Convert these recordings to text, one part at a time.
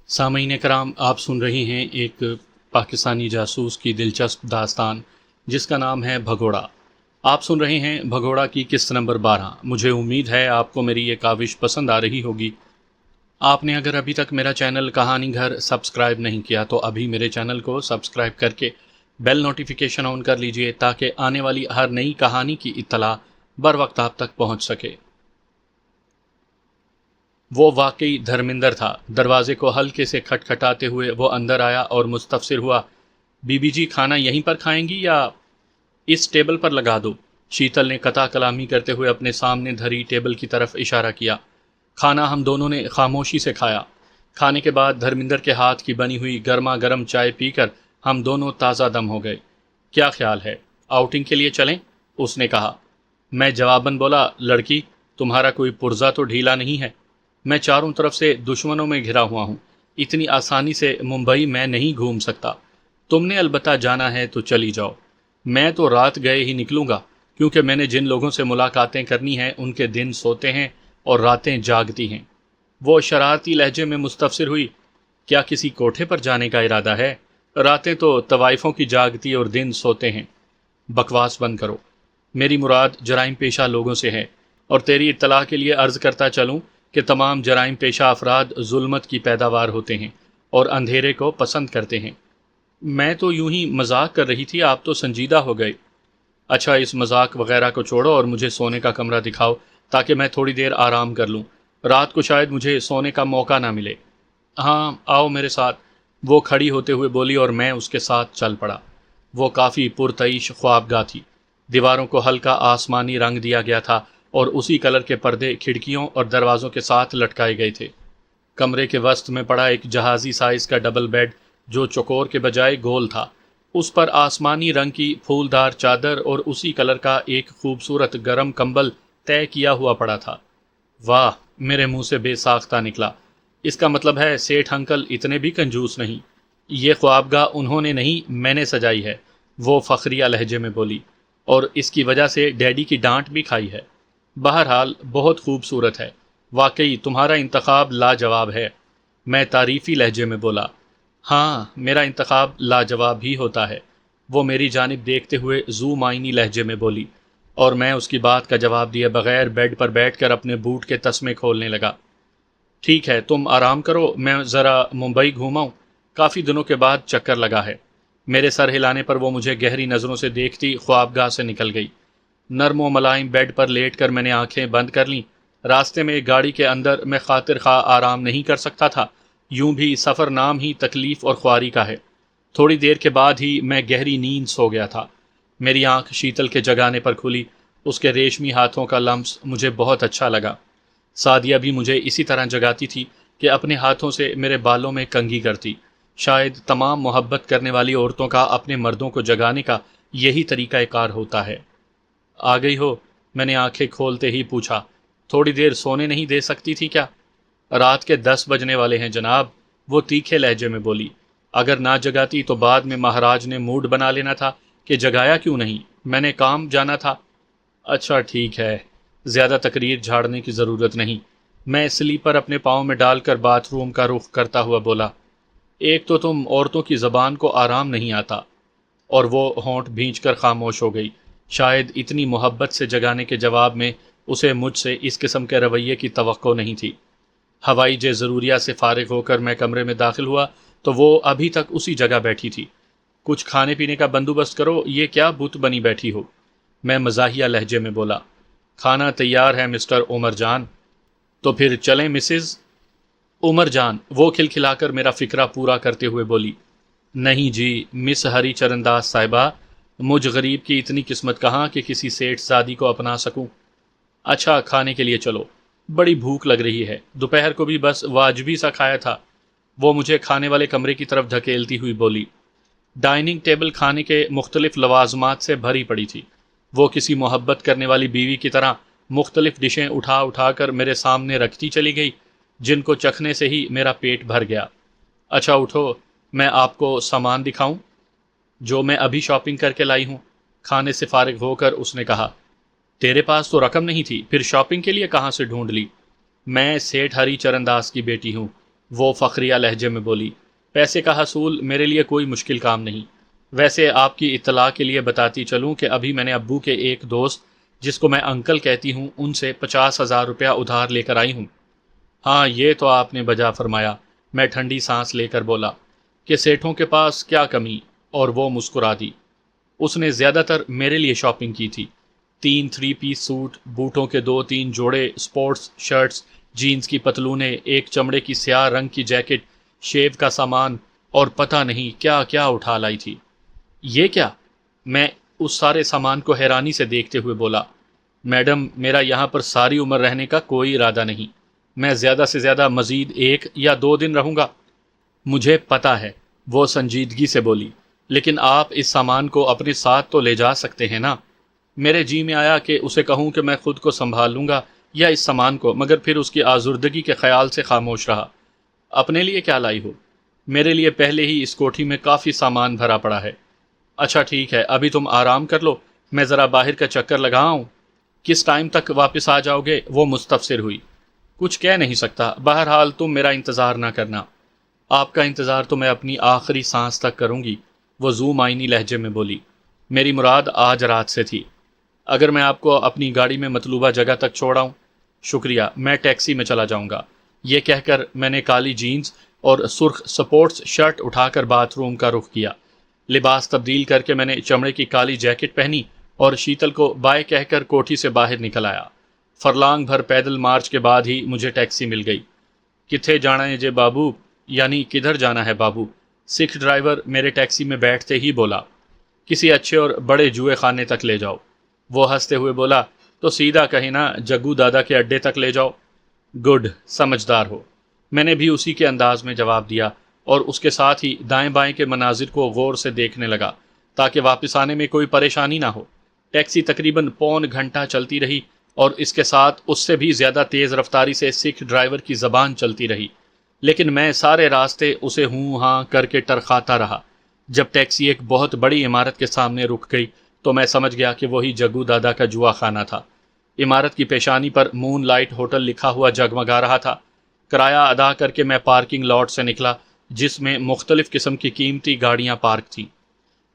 سامعین کرام، آپ سن رہے ہیں ایک پاکستانی جاسوس کی دلچسپ داستان جس کا نام ہے بھگوڑا۔ آپ سن رہے ہیں بھگوڑا کی قسط نمبر 12۔ مجھے امید ہے آپ کو میری یہ کاوش پسند آ رہی ہوگی۔ آپ نے اگر ابھی تک میرا چینل کہانی گھر سبسکرائب نہیں کیا تو ابھی میرے چینل کو سبسکرائب کر کے بیل نوٹیفیکیشن آن کر لیجئے تاکہ آنے والی ہر نئی کہانی کی اطلاع بر وقت آپ تک پہنچ سکے۔ وہ واقعی دھرمندر تھا۔ دروازے کو ہلکے سے کھٹکھٹاتے ہوئے وہ اندر آیا اور مستفسر ہوا، بی بی جی کھانا یہیں پر کھائیں گی یا اس ٹیبل پر لگا دو؟ شیتل نے قطع کلامی کرتے ہوئے اپنے سامنے دھری ٹیبل کی طرف اشارہ کیا۔ کھانا ہم دونوں نے خاموشی سے کھایا۔ کھانے کے بعد دھرمندر کے ہاتھ کی بنی ہوئی گرما گرم چائے پی کر ہم دونوں تازہ دم ہو گئے۔ کیا خیال ہے، آؤٹنگ کے لیے چلیں؟ اس نے کہا۔ میں جواباً بولا، لڑکی تمہارا کوئی پرزہ تو ڈھیلا نہیں ہے؟ میں چاروں طرف سے دشمنوں میں گھرا ہوا ہوں، اتنی آسانی سے ممبئی میں نہیں گھوم سکتا۔ تم نے البتہ جانا ہے تو چلی جاؤ، میں تو رات گئے ہی نکلوں گا، کیونکہ میں نے جن لوگوں سے ملاقاتیں کرنی ہیں ان کے دن سوتے ہیں اور راتیں جاگتی ہیں۔ وہ شرارتی لہجے میں مستفسر ہوئی، کیا کسی کوٹھے پر جانے کا ارادہ ہے؟ راتیں تو طوائفوں کی جاگتی اور دن سوتے ہیں۔ بکواس بند کرو، میری مراد جرائم پیشہ لوگوں سے ہے، اور تیری اطلاع کے لیے عرض کرتا چلوں کہ تمام جرائم پیشہ افراد ظلمت کی پیداوار ہوتے ہیں اور اندھیرے کو پسند کرتے ہیں۔ میں تو یوں ہی مذاق کر رہی تھی، آپ تو سنجیدہ ہو گئے۔ اچھا، اس مذاق وغیرہ کو چھوڑو اور مجھے سونے کا کمرہ دکھاؤ تاکہ میں تھوڑی دیر آرام کر لوں، رات کو شاید مجھے سونے کا موقع نہ ملے۔ ہاں آؤ میرے ساتھ، وہ کھڑی ہوتے ہوئے بولی اور میں اس کے ساتھ چل پڑا۔ وہ کافی پرتعیش خوابگاہ تھی۔ دیواروں کو ہلکا آسمانی رنگ دیا گیا تھا اور اسی کلر کے پردے کھڑکیوں اور دروازوں کے ساتھ لٹکائے گئے تھے۔ کمرے کے وسط میں پڑا ایک جہازی سائز کا ڈبل بیڈ جو چوکور کے بجائے گول تھا، اس پر آسمانی رنگ کی پھولدار چادر اور اسی کلر کا ایک خوبصورت گرم کمبل طے کیا ہوا پڑا تھا۔ واہ، میرے منہ سے بے ساختہ نکلا، اس کا مطلب ہے سیٹھ انکل اتنے بھی کنجوس نہیں۔ یہ خوابگاہ انہوں نے نہیں، میں نے سجائی ہے، وہ فخریہ لہجے میں بولی، اور اس کی وجہ سے ڈیڈی کی ڈانٹ بھی کھائی ہے۔ بہرحال بہت خوبصورت ہے، واقعی تمہارا انتخاب لاجواب ہے، میں تعریفی لہجے میں بولا۔ ہاں، میرا انتخاب لاجواب ہی ہوتا ہے، وہ میری جانب دیکھتے ہوئے ذو معنی لہجے میں بولی، اور میں اس کی بات کا جواب دیے بغیر بیڈ پر بیٹھ کر اپنے بوٹ کے تسمے کھولنے لگا۔ ٹھیک ہے، تم آرام کرو، میں ذرا ممبئی گھوماؤں، کافی دنوں کے بعد چکر لگا ہے۔ میرے سر ہلانے پر وہ مجھے گہری نظروں سے دیکھتی خوابگاہ سے نکل گئی۔ نرم و ملائم بیڈ پر لیٹ کر میں نے آنکھیں بند کر لیں۔ راستے میں گاڑی کے اندر میں خاطر خواہ آرام نہیں کر سکتا تھا، یوں بھی سفر نام ہی تکلیف اور خواری کا ہے۔ تھوڑی دیر کے بعد ہی میں گہری نیند سو گیا تھا۔ میری آنکھ شیتل کے جگانے پر کھلی، اس کے ریشمی ہاتھوں کا لمس مجھے بہت اچھا لگا۔ سعدیہ بھی مجھے اسی طرح جگاتی تھی کہ اپنے ہاتھوں سے میرے بالوں میں کنگھی کرتی۔ شاید تمام محبت کرنے والی عورتوں کا اپنے مردوں کو جگانے کا یہی طریقہ کار ہوتا ہے۔ آ گئی ہو؟ میں نے آنکھیں کھولتے ہی پوچھا۔ تھوڑی دیر سونے نہیں دے سکتی تھی کیا؟ رات کے 10 بجنے والے ہیں جناب، وہ تیکھے لہجے میں بولی۔ اگر نہ جگاتی تو بعد میں مہاراج نے موڈ بنا لینا تھا کہ جگایا کیوں نہیں، میں نے کام جانا تھا۔ اچھا ٹھیک ہے، زیادہ تقریر جھاڑنے کی ضرورت نہیں، میں سلیپر اپنے پاؤں میں ڈال کر باتھ روم کا رخ کرتا ہوا بولا۔ ایک تو تم عورتوں کی زبان کو آرام نہیں آتا، اور وہ ہونٹ بھینچ کر خاموش ہو گئی۔ شاید اتنی محبت سے جگانے کے جواب میں اسے مجھ سے اس قسم کے رویے کی توقع نہیں تھی۔ ہوائی جے ضروریہ سے فارغ ہو کر میں کمرے میں داخل ہوا تو وہ ابھی تک اسی جگہ بیٹھی تھی۔ کچھ کھانے پینے کا بندوبست کرو، یہ کیا بت بنی بیٹھی ہو؟ میں مزاحیہ لہجے میں بولا۔ کھانا تیار ہے مسٹر عمر جان۔ تو پھر چلیں مسز عمر جان، وہ کھلکھلا کر میرا فکرہ پورا کرتے ہوئے بولی۔ نہیں جی مس ہری چرن داس صاحبہ، مجھ غریب کی اتنی قسمت کہاں کہ کسی سیٹھ زادی کو اپنا سکوں۔ اچھا کھانے کے لیے چلو، بڑی بھوک لگ رہی ہے، دوپہر کو بھی بس واجبی سا کھایا تھا، وہ مجھے کھانے والے کمرے کی طرف دھکیلتی ہوئی بولی۔ ڈائننگ ٹیبل کھانے کے مختلف لوازمات سے بھری پڑی تھی۔ وہ کسی محبت کرنے والی بیوی کی طرح مختلف ڈشیں اٹھا اٹھا کر میرے سامنے رکھتی چلی گئی، جن کو چکھنے سے ہی میرا پیٹ بھر گیا۔ اچھا اٹھو، میں آپ کو سامان دکھاؤں جو میں ابھی شاپنگ کر کے لائی ہوں۔ کھانے سے فارغ ہو کر اس نے کہا۔ تیرے پاس تو رقم نہیں تھی، پھر شاپنگ کے لیے کہاں سے ڈھونڈ لی؟ میں سیٹھ ہری چرن داس کی بیٹی ہوں، وہ فخریہ لہجے میں بولی، پیسے کا حصول میرے لیے کوئی مشکل کام نہیں۔ ویسے آپ کی اطلاع کے لیے بتاتی چلوں کہ ابھی میں نے ابو کے ایک دوست جس کو میں انکل کہتی ہوں ان سے 50,000 روپیہ ادھار لے کر آئی ہوں۔ ہاں یہ تو آپ نے بجا فرمایا، میں ٹھنڈی سانس لے کر بولا کہ سیٹھوں کے پاس کیا کمی، اور وہ مسکرا دی۔ اس نے زیادہ تر میرے لیے شاپنگ کی تھی، 3 3 پیس سوٹ، بوٹوں کے 2 3 جوڑے، سپورٹس شرٹس، جینز کی پتلونیں، ایک چمڑے کی سیاہ رنگ کی جیکٹ، شیو کا سامان، اور پتہ نہیں کیا کیا اٹھا لائی تھی۔ یہ کیا؟ میں اس سارے سامان کو حیرانی سے دیکھتے ہوئے بولا، میڈم میرا یہاں پر ساری عمر رہنے کا کوئی ارادہ نہیں، میں زیادہ سے زیادہ مزید 1 یا 2 دن رہوں گا۔ مجھے پتہ ہے، وہ سنجیدگی سے بولی، لیکن آپ اس سامان کو اپنے ساتھ تو لے جا سکتے ہیں نا۔ میرے جی میں آیا کہ اسے کہوں کہ میں خود کو سنبھال لوں گا یا اس سامان کو، مگر پھر اس کی آزردگی کے خیال سے خاموش رہا۔ اپنے لیے کیا لائی ہو؟ میرے لیے پہلے ہی اس کوٹھی میں کافی سامان بھرا پڑا ہے۔ اچھا ٹھیک ہے، ابھی تم آرام کر لو، میں ذرا باہر کا چکر لگاؤں۔ کس ٹائم تک واپس آ جاؤ گے؟ وہ مستفسر ہوئی۔ کچھ کہہ نہیں سکتا، بہرحال تم میرا انتظار نہ کرنا۔ آپ کا انتظار تو میں اپنی آخری سانس تک کروں گی، وہ ذو معنی لہجے میں بولی۔ میری مراد آج رات سے تھی۔ اگر میں آپ کو اپنی گاڑی میں مطلوبہ جگہ تک چھوڑاؤں؟ شکریہ، میں ٹیکسی میں چلا جاؤں گا۔ یہ کہہ کر میں نے کالی جینز اور سرخ سپورٹس شرٹ اٹھا کر باتھ روم کا رخ کیا۔ لباس تبدیل کر کے میں نے چمڑے کی کالی جیکٹ پہنی اور شیتل کو بائے کہہ کر کوٹھی سے باہر نکل آیا۔ فرلانگ بھر پیدل مارچ کے بعد ہی مجھے ٹیکسی مل گئی۔ کتھے جانا ہے جے بابو؟ یعنی کدھر جانا ہے بابو؟ سکھ ڈرائیور میرے ٹیکسی میں بیٹھتے ہی بولا۔ کسی اچھے اور بڑے جوئے خانے تک لے جاؤ۔ وہ ہنستے ہوئے بولا، تو سیدھا کہیں نا جگو دادا کے اڈے تک لے جاؤ۔ گڈ، سمجھدار ہو، میں نے بھی اسی کے انداز میں جواب دیا، اور اس کے ساتھ ہی دائیں بائیں کے مناظر کو غور سے دیکھنے لگا تاکہ واپس آنے میں کوئی پریشانی نہ ہو۔ ٹیکسی تقریباً پون گھنٹہ چلتی رہی، اور اس کے ساتھ اس سے بھی زیادہ تیز رفتاری سے سکھ ڈرائیور کی زبان چلتی رہی، لیکن میں سارے راستے اسے ہوں ہاں کر کے ٹرخاتا رہا۔ جب ٹیکسی ایک بہت بڑی عمارت کے سامنے رک گئی تو میں سمجھ گیا کہ وہی جگو دادا کا جوا خانہ تھا۔ عمارت کی پیشانی پر مون لائٹ ہوٹل لکھا ہوا جگمگا رہا تھا۔ کرایہ ادا کر کے میں پارکنگ لاٹ سے نکلا جس میں مختلف قسم کی قیمتی گاڑیاں پارک تھیں۔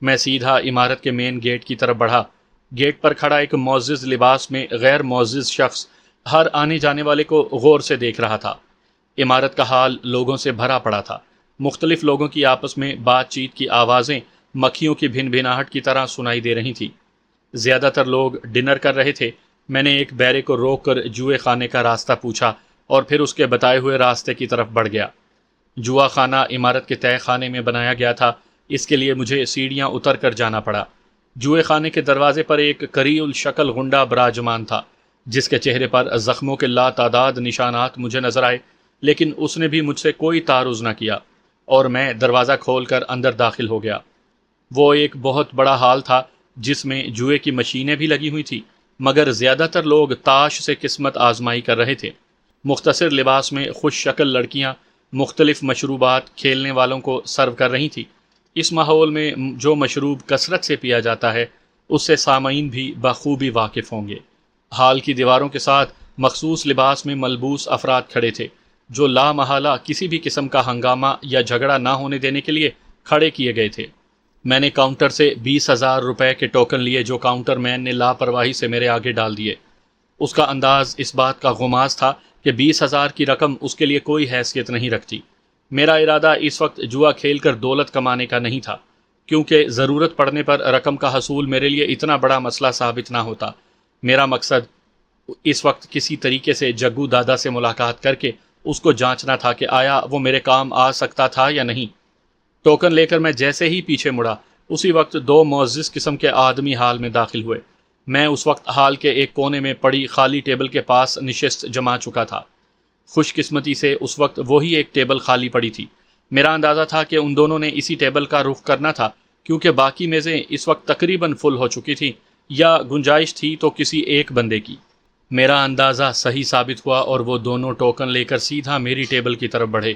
میں سیدھا عمارت کے مین گیٹ کی طرف بڑھا۔ گیٹ پر کھڑا ایک معزز لباس میں غیر معزز شخص ہر آنے جانے والے کو غور سے دیکھ رہا تھا۔ عمارت کا حال لوگوں سے بھرا پڑا تھا۔ مختلف لوگوں کی آپس میں بات چیت کی آوازیں مکھیوں کی بھن بھناہٹ کی طرح سنائی دے رہی تھی۔ زیادہ تر لوگ ڈنر کر رہے تھے۔ میں نے ایک بیرے کو روک کر جوئے خانے کا راستہ پوچھا اور پھر اس کے بتائے ہوئے راستے کی طرف بڑھ گیا۔ جوا خانہ عمارت کے تہہ خانے میں بنایا گیا تھا، اس کے لیے مجھے سیڑھیاں اتر کر جانا پڑا۔ جوئے خانے کے دروازے پر ایک کریع الشکل غنڈہ براجمان تھا جس کے چہرے پر زخموں کے لاتعداد نشانات مجھے نظر آئے، لیکن اس نے بھی مجھ سے کوئی تعارض نہ کیا اور میں دروازہ کھول کر اندر داخل ہو گیا۔ وہ ایک بہت بڑا ہال تھا جس میں جوئے کی مشینیں بھی لگی ہوئی تھیں، مگر زیادہ تر لوگ تاش سے قسمت آزمائی کر رہے تھے۔ مختصر لباس میں خوش شکل لڑکیاں مختلف مشروبات کھیلنے والوں کو سرو کر رہی تھیں۔ اس ماحول میں جو مشروب کثرت سے پیا جاتا ہے اس سے سامعین بھی بخوبی واقف ہوں گے۔ ہال کی دیواروں کے ساتھ مخصوص لباس میں ملبوس افراد کھڑے تھے جو لا محالہ کسی بھی قسم کا ہنگامہ یا جھگڑا نہ ہونے دینے کے لیے کھڑے کیے گئے تھے۔ میں نے کاؤنٹر سے 20,000 روپے کے ٹوکن لیے جو کاؤنٹر مین نے لاپرواہی سے میرے آگے ڈال دیے۔ اس کا انداز اس بات کا غماز تھا کہ 20,000 کی رقم اس کے لیے کوئی حیثیت نہیں رکھتی۔ میرا ارادہ اس وقت جوا کھیل کر دولت کمانے کا نہیں تھا، کیونکہ ضرورت پڑنے پر رقم کا حصول میرے لیے اتنا بڑا مسئلہ ثابت نہ ہوتا۔ میرا مقصد اس وقت کسی طریقے سے جگو دادا سے ملاقات کر کے اس کو جانچنا تھا کہ آیا وہ میرے کام آ سکتا تھا یا نہیں۔ ٹوکن لے کر میں جیسے ہی پیچھے مڑا اسی وقت 2 معزز قسم کے آدمی ہال میں داخل ہوئے۔ میں اس وقت ہال کے ایک کونے میں پڑی خالی ٹیبل کے پاس نشست جما چکا تھا۔ خوش قسمتی سے اس وقت وہی ایک ٹیبل خالی پڑی تھی۔ میرا اندازہ تھا کہ ان دونوں نے اسی ٹیبل کا رخ کرنا تھا، کیونکہ باقی میزیں اس وقت تقریباً فل ہو چکی تھیں، یا گنجائش تھی تو کسی ایک بندے کی۔ میرا اندازہ صحیح ثابت ہوا اور وہ دونوں ٹوکن لے کر سیدھا میری ٹیبل کی طرف بڑھے۔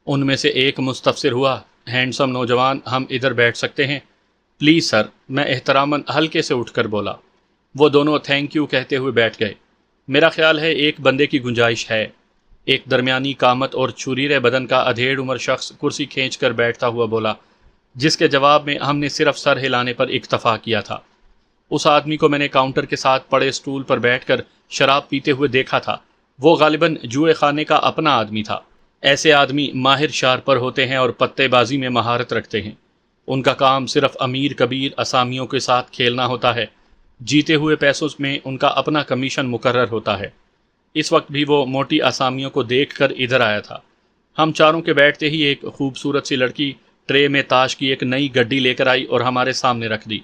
ان میں سے ایک مستفسر ہوا، ہینڈسم نوجوان، ہم ادھر بیٹھ سکتے ہیں؟ پلیز سر، میں احتراماً ہلکے سے اٹھ کر بولا۔ وہ دونوں تھینک یو کہتے ہوئے بیٹھ گئے۔ میرا خیال ہے ایک بندے کی گنجائش ہے۔ ایک درمیانی قامت اور چھریرے بدن کا ادھیڑ عمر شخص کرسی کھینچ کر بیٹھتا ہوا بولا، جس کے جواب میں ہم نے صرف سر ہلانے پر اکتفا کیا تھا۔ اس آدمی کو میں نے کاؤنٹر کے ساتھ پڑے اسٹول پر بیٹھ کر شراب پیتے ہوئے دیکھا تھا۔ وہ غالباً جوئے خانے کا اپنا آدمی تھا۔ ایسے آدمی ماہر شارپر ہوتے ہیں اور پتے بازی میں مہارت رکھتے ہیں۔ ان کا کام صرف امیر کبیر اسامیوں کے ساتھ کھیلنا ہوتا ہے۔ جیتے ہوئے پیسوں میں ان کا اپنا کمیشن مقرر ہوتا ہے۔ اس وقت بھی وہ موٹی اسامیوں کو دیکھ کر ادھر آیا تھا۔ ہم چاروں کے بیٹھتے ہی ایک خوبصورت سی لڑکی ٹرے میں تاش کی ایک نئی گڈی لے کر آئی اور ہمارے سامنے رکھ دی۔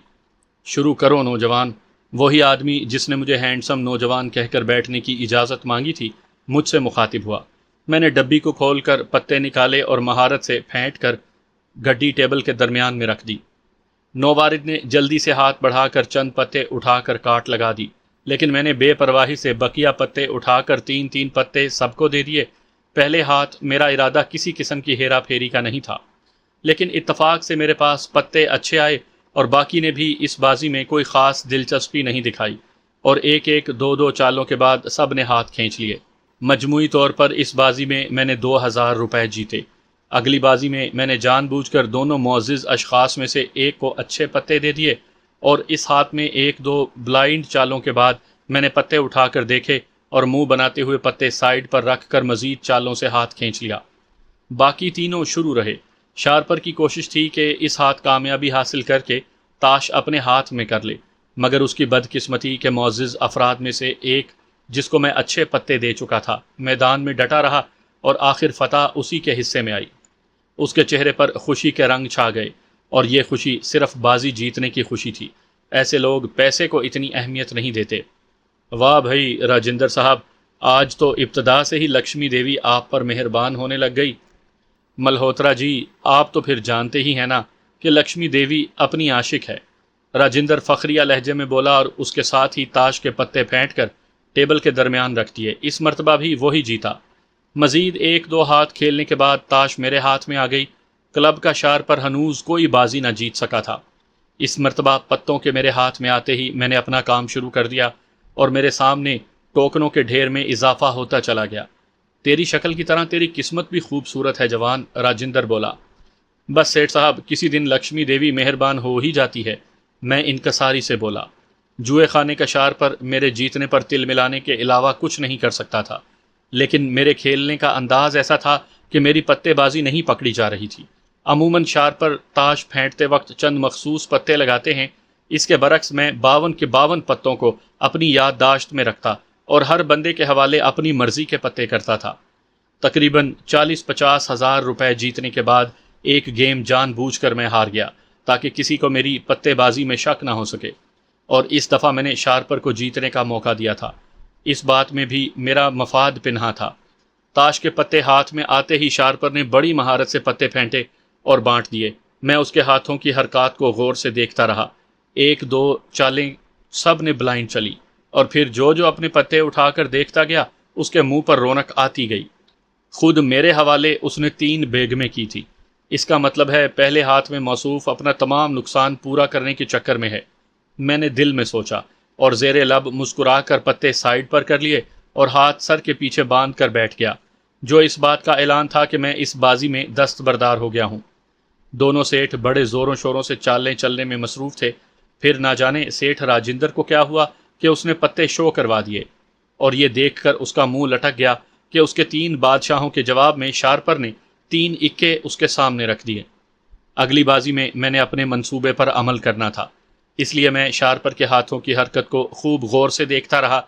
شروع کرو نوجوان۔ وہی آدمی جس نے مجھے ہینڈسم نوجوان کہہ کر بیٹھنے کی اجازت مانگی تھی مجھ سے مخاطب ہوا۔ میں نے ڈبی کو کھول کر پتے نکالے اور مہارت سے پھینٹ کر گڈی ٹیبل کے درمیان میں رکھ دی۔ نووارد نے جلدی سے ہاتھ بڑھا کر چند پتے اٹھا کر کاٹ لگا دی، لیکن میں نے بے پرواہی سے بقیہ پتے اٹھا کر 3 پتے سب کو دے دیے۔ پہلے ہاتھ میرا ارادہ کسی قسم کی ہیرا پھیری کا نہیں تھا، لیکن اتفاق سے میرے پاس پتے اچھے آئے اور باقی نے بھی اس بازی میں کوئی خاص دلچسپی نہیں دکھائی، اور ایک 2 چالوں کے بعد سب نے ہاتھ کھینچ لیے۔ مجموعی طور پر اس بازی میں نے 2000 روپے جیتے۔ اگلی بازی میں نے جان بوجھ کر دونوں معزز اشخاص میں سے ایک کو اچھے پتے دے دیے، اور اس ہاتھ میں 1-2 بلائنڈ چالوں کے بعد میں نے پتے اٹھا کر دیکھے اور منہ بناتے ہوئے پتے سائیڈ پر رکھ کر مزید چالوں سے ہاتھ کھینچ لیا۔ باقی تینوں شروع رہے۔ شارپر کی کوشش تھی کہ اس ہاتھ کامیابی حاصل کر کے تاش اپنے ہاتھ میں کر لے، مگر اس کی بدقسمتی کے معزز افراد میں سے ایک، جس کو میں اچھے پتے دے چکا تھا، میدان میں ڈٹا رہا اور آخر فتح اسی کے حصے میں آئی۔ اس کے چہرے پر خوشی کے رنگ چھا گئے، اور یہ خوشی صرف بازی جیتنے کی خوشی تھی۔ ایسے لوگ پیسے کو اتنی اہمیت نہیں دیتے۔ واہ بھائی راجندر صاحب، آج تو ابتدا سے ہی لکشمی دیوی آپ پر مہربان ہونے لگ گئی۔ ملہوترا جی، آپ تو پھر جانتے ہی ہیں نا کہ لکشمی دیوی اپنی عاشق ہے، راجندر فخریہ لہجے میں بولا، اور اس کے ساتھ ہی تاش کے پتے پھینٹ کر ٹیبل کے درمیان رکھ دیے۔ اس مرتبہ بھی وہی جیتا۔ مزید 1-2 ہاتھ کھیلنے کے بعد تاش میرے ہاتھ میں آ گئی۔ کلب کا شارپر ہنوز کوئی بازی نہ جیت سکا تھا۔ اس مرتبہ پتوں کے میرے ہاتھ میں آتے ہی میں نے اپنا کام شروع کر دیا، اور میرے سامنے ٹوکنوں کے ڈھیر میں اضافہ ہوتا چلا گیا۔ تیری شکل کی طرح تیری قسمت بھی خوبصورت ہے جوان، راجندر بولا۔ بس سیٹھ صاحب، کسی دن لکشمی دیوی مہربان ہو ہی جاتی ہے، میں انکساری سے بولا۔ جوئے خانے کا شارپر میرے جیتنے پر تل ملانے کے علاوہ کچھ نہیں کر سکتا تھا، لیکن میرے کھیلنے کا انداز ایسا تھا کہ میری پتے بازی نہیں پکڑی جا رہی تھی۔ عموماً شارپر تاش پھینٹتے وقت چند مخصوص پتے لگاتے ہیں، اس کے برعکس میں 52 کے 52 پتوں کو اپنی یادداشت میں رکھتا اور ہر بندے کے حوالے اپنی مرضی کے پتے کرتا تھا۔ تقریباً 40-50 ہزار روپے جیتنے کے بعد ایک گیم جان بوجھ کر میں ہار گیا تاکہ کسی کو میری پتے بازی میں شک نہ ہو سکے، اور اس دفعہ میں نے شارپر کو جیتنے کا موقع دیا تھا۔ اس بات میں بھی میرا مفاد پنہا تھا۔ تاش کے پتے ہاتھ میں آتے ہی شارپر نے بڑی مہارت سے پتے پھینٹے اور بانٹ دیے۔ میں اس کے ہاتھوں کی حرکات کو غور سے دیکھتا رہا۔ 1-2 چالیں سب نے بلائنڈ چلی، اور پھر جو اپنے پتے اٹھا کر دیکھتا گیا اس کے منہ پر رونق آتی گئی۔ خود میرے حوالے اس نے 3 بیگمیں کی تھی۔ اس کا مطلب ہے پہلے ہاتھ میں موصوف اپنا تمام نقصان پورا کرنے کے چکر میں ہے، میں نے دل میں سوچا، اور زیر لب مسکرا کر پتے سائیڈ پر کر لیے اور ہاتھ سر کے پیچھے باندھ کر بیٹھ گیا، جو اس بات کا اعلان تھا کہ میں اس بازی میں دستبردار ہو گیا ہوں۔ دونوں سیٹھ بڑے زوروں شوروں سے چالیں چلنے میں مصروف تھے۔ پھر نہ جانے سیٹھ راجندر کو کیا ہوا کہ اس نے پتے شو کروا دیے، اور یہ دیکھ کر اس کا منہ لٹک گیا کہ اس کے 3 بادشاہوں کے جواب میں شارپر نے 3 اکے اس کے سامنے رکھ دیے۔ اگلی بازی میں نے اپنے منصوبے پر عمل کرنا تھا، اس لیے میں شارپر کے ہاتھوں کی حرکت کو خوب غور سے دیکھتا رہا۔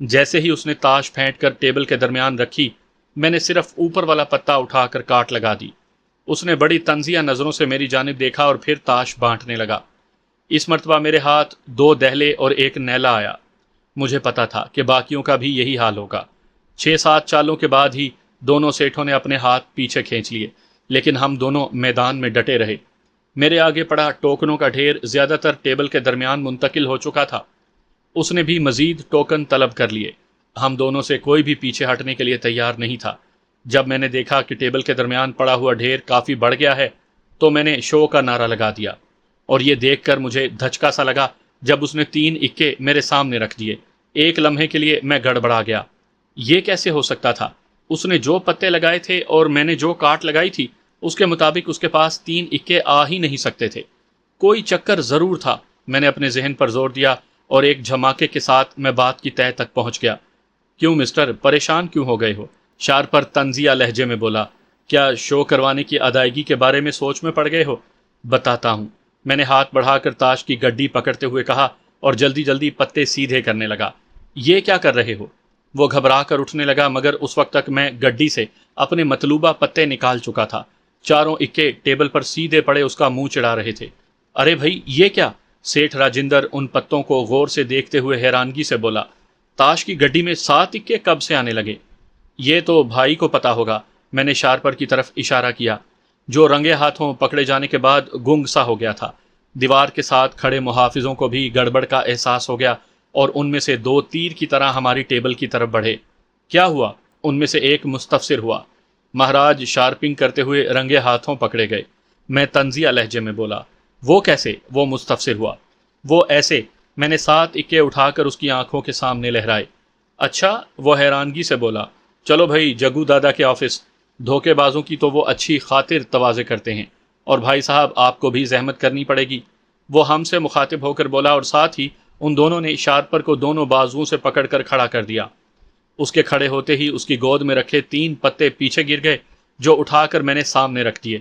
جیسے ہی اس نے تاش پھینٹ کر ٹیبل کے درمیان رکھی، میں نے صرف اوپر والا پتا اٹھا کر کاٹ لگا دی۔ اس نے بڑی طنزیہ نظروں سے میری جانب دیکھا اور پھر تاش بانٹنے لگا۔ اس مرتبہ میرے ہاتھ 2 دہلے اور 1 نیلا آیا۔ مجھے پتا تھا کہ باقیوں کا بھی یہی حال ہوگا۔ 6-7 چالوں کے بعد ہی دونوں سیٹھوں نے اپنے ہاتھ پیچھے کھینچ لیے، لیکن ہم دونوں میدان میں ڈٹے رہے۔ میرے آگے پڑا ٹوکنوں کا ڈھیر زیادہ تر ٹیبل کے درمیان منتقل ہو چکا تھا۔ اس نے بھی مزید ٹوکن طلب کر لیے۔ ہم دونوں سے کوئی بھی پیچھے ہٹنے کے لیے تیار نہیں تھا۔ جب میں نے دیکھا کہ ٹیبل کے درمیان پڑا ہوا ڈھیر کافی بڑھ گیا ہے تو میں نے شو کا نعرہ لگا دیا، اور یہ دیکھ کر مجھے دھچکا سا لگا جب اس نے 3 اکے میرے سامنے رکھ دیے۔ ایک لمحے کے لیے میں گڑبڑا گیا۔ یہ کیسے ہو سکتا تھا؟ اس نے جو پتے لگائے تھے اور میں نے جو کاٹ لگائی تھی اس کے مطابق اس کے پاس 3 اکے آ ہی نہیں سکتے تھے۔ کوئی چکر ضرور تھا، میں نے اپنے ذہن پر زور دیا اور ایک جھماکے کے ساتھ میں بات کی تہہ تک پہنچ گیا۔ کیوں مسٹر، پریشان کیوں ہو گئے ہو؟ شارپر طنزیہ لہجے میں بولا۔ کیا شو کروانے کی ادائیگی کے بارے میں سوچ میں پڑ گئے ہو؟ بتاتا ہوں، میں نے ہاتھ بڑھا کر تاش کی گڈی پکڑتے ہوئے کہا اور جلدی جلدی پتے سیدھے کرنے لگا۔ یہ کیا کر رہے ہو؟ وہ گھبرا کر اٹھنے لگا، مگر اس وقت تک میں گڈی سے اپنے مطلوبہ پتے نکال چکا تھا۔ چاروں اکے ٹیبل پر سیدھے پڑے اس کا منہ چڑھا رہے تھے۔ ارے بھائی یہ کیا؟ سیٹھ راجندر ان پتوں کو غور سے دیکھتے ہوئے حیرانگی سے بولا۔ تاش کی گڈی میں 7 اکے کب سے آنے لگے؟ یہ تو بھائی کو پتا ہوگا، میں نے شارپر کی طرف اشارہ کیا، جو رنگے ہاتھوں پکڑے جانے کے بعد گنگ سا ہو گیا تھا۔ دیوار کے ساتھ کھڑے محافظوں کو بھی گڑبڑ کا احساس ہو گیا اور ان میں سے 2 تیر کی طرح ہماری ٹیبل کی طرف بڑھے۔ کیا ہوا؟ ان میں سے ایک مستفسر ہوا۔ مہاراج شارپنگ کرتے ہوئے رنگے ہاتھوں پکڑے گئے، میں طنزیہ لہجے میں بولا۔ وہ کیسے؟ وہ مستفسر ہوا۔ وہ ایسے، میں نے 7 اکے اٹھا کر اس کی آنکھوں کے سامنے لہرائے۔ اچھا، وہ حیرانگی سے بولا۔ چلو بھائی، جگو دادا کے آفس۔ دھوکے بازوں کی تو وہ اچھی خاطر تواضع کرتے ہیں، اور بھائی صاحب آپ کو بھی زحمت کرنی پڑے گی، وہ ہم سے مخاطب ہو کر بولا، اور ساتھ ہی ان دونوں نے شارپر کو دونوں بازوؤں سے پکڑ کر کھڑا کر دیا۔ اس کے کھڑے ہوتے ہی اس کی گود میں رکھے 3 پتے پیچھے گر گئے، جو اٹھا کر میں نے سامنے رکھ دیے۔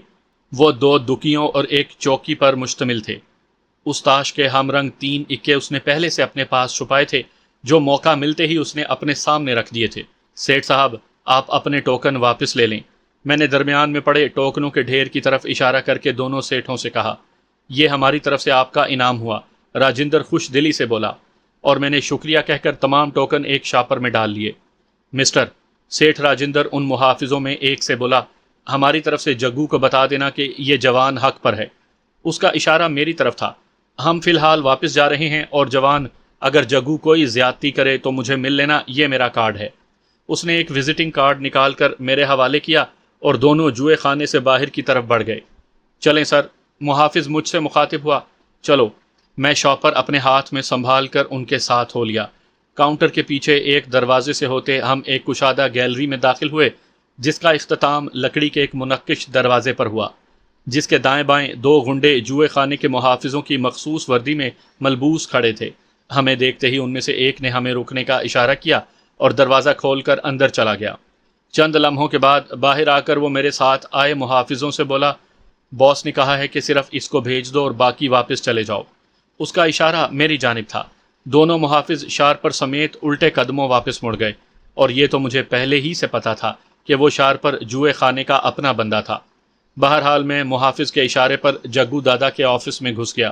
وہ 2 دکیوں اور ایک چوکی پر مشتمل تھے۔ اس تاش کے ہم رنگ 3 اکے اس نے پہلے سے اپنے پاس چھپائے تھے، جو موقع ملتے ہی اس نے اپنے سامنے رکھ دیے تھے۔ سیٹھ صاحب، آپ اپنے ٹوکن واپس لے لیں، میں نے درمیان میں پڑے ٹوکنوں کے ڈھیر کی طرف اشارہ کر کے دونوں سیٹھوں سے کہا۔ یہ ہماری طرف سے آپ کا انعام ہوا، راجندر خوش دلی سے بولا، اور میں نے شکریہ کہہ کر تمام ٹوکن ایک شاپر میں ڈال لیے۔ مسٹر، سیٹھ راجندر ان محافظوں میں ایک سے بولا، ہماری طرف سے جگو کو بتا دینا کہ یہ جوان حق پر ہے۔ اس کا اشارہ میری طرف تھا۔ ہم فی الحال واپس جا رہے ہیں، اور جوان، اگر جگو کوئی زیادتی کرے تو مجھے مل لینا، یہ میرا کارڈ ہے۔ اس نے ایک وزٹنگ کارڈ نکال کر میرے حوالے کیا اور دونوں جوئے خانے سے باہر کی طرف بڑھ گئے۔ چلیں سر، محافظ مجھ سے مخاطب ہوا۔ چلو، میں شاپر اپنے ہاتھ میں سنبھال کر ان کے ساتھ ہو لیا۔ کاؤنٹر کے پیچھے ایک دروازے سے ہوتے ہم ایک کشادہ گیلری میں داخل ہوئے، جس کا اختتام لکڑی کے ایک منقش دروازے پر ہوا، جس کے دائیں بائیں 2 غنڈے جوئے خانے کے محافظوں کی مخصوص وردی میں ملبوس کھڑے تھے۔ ہمیں دیکھتے ہی ان میں سے ایک نے ہمیں رکنے کا اشارہ کیا اور دروازہ کھول کر اندر چلا گیا۔ چند لمحوں کے بعد باہر آ کر وہ میرے ساتھ آئے محافظوں سے بولا، باس نے کہا ہے کہ صرف اس کو بھیج دو اور باقی واپس چلے جاؤ۔ اس کا اشارہ میری جانب تھا۔ دونوں محافظ شارپر سمیت الٹے قدموں واپس مڑ گئے، اور یہ تو مجھے پہلے ہی سے پتا تھا کہ وہ شارپر جوئے خانے کا اپنا بندہ تھا۔ بہرحال میں محافظ کے اشارے پر جگو دادا کے آفس میں گھس گیا۔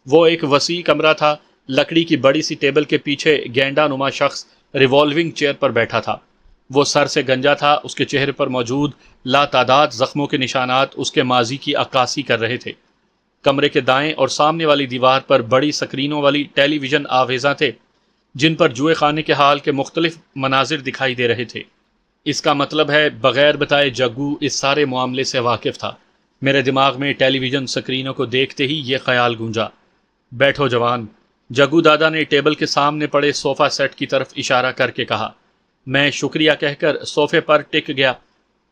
وہ ایک وسیع کمرہ تھا۔ لکڑی کی بڑی سی ٹیبل کے پیچھے گینڈا نما شخص ریوالونگ چیئر پر بیٹھا تھا۔ وہ سر سے گنجا تھا، اس کے چہرے پر موجود لاتعداد زخموں کے نشانات اس کے ماضی کی عکاسی کر رہے تھے۔ کمرے کے دائیں اور سامنے والی دیوار پر بڑی سکرینوں والی ٹیلی ویژن آویزاں تھے، جن پر جوئے خانے کے حال کے مختلف مناظر دکھائی دے رہے تھے۔ اس کا مطلب ہے بغیر بتائے جگو اس سارے معاملے سے واقف تھا۔ میرے دماغ میں ٹیلی ویژن سکرینوں کو دیکھتے ہی یہ خیال گونجا، بیٹھو جوان۔ جگو دادا نے ٹیبل کے سامنے پڑے صوفہ سیٹ کی طرف اشارہ کر کے کہا۔ میں شکریہ کہہ کر صوفے پر ٹک گیا۔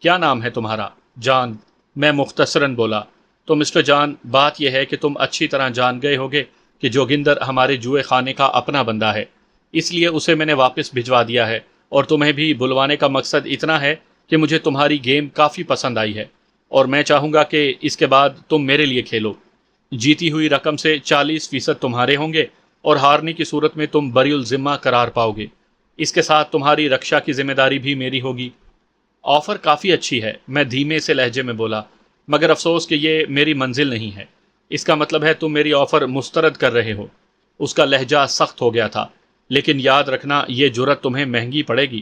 کیا نام ہے تمہارا؟ جان، میں مختصراً بولا۔ تو مسٹر جان، بات یہ ہے کہ تم اچھی طرح جان گئے ہوگے کہ جوگندر ہمارے جوئے خانے کا اپنا بندہ ہے، اس لیے اسے میں نے واپس بھجوا دیا ہے، اور تمہیں بھی بلوانے کا مقصد اتنا ہے کہ مجھے تمہاری گیم کافی پسند آئی ہے، اور میں چاہوں گا کہ اس کے بعد تم میرے لیے کھیلو۔ جیتی ہوئی رقم سے 40% تمہارے ہوں گے، اور ہارنے کی صورت میں تم بری الذمہ قرار پاؤ گے۔ اس کے ساتھ تمہاری رکشا کی ذمہ داری بھی میری ہوگی۔ آفر کافی اچھی ہے، میں دھیمے سے لہجے میں بولا، مگر افسوس کہ یہ میری منزل نہیں ہے۔ اس کا مطلب ہے تم میری آفر مسترد کر رہے ہو۔ اس کا لہجہ سخت ہو گیا تھا۔ لیکن یاد رکھنا، یہ جرت تمہیں مہنگی پڑے گی۔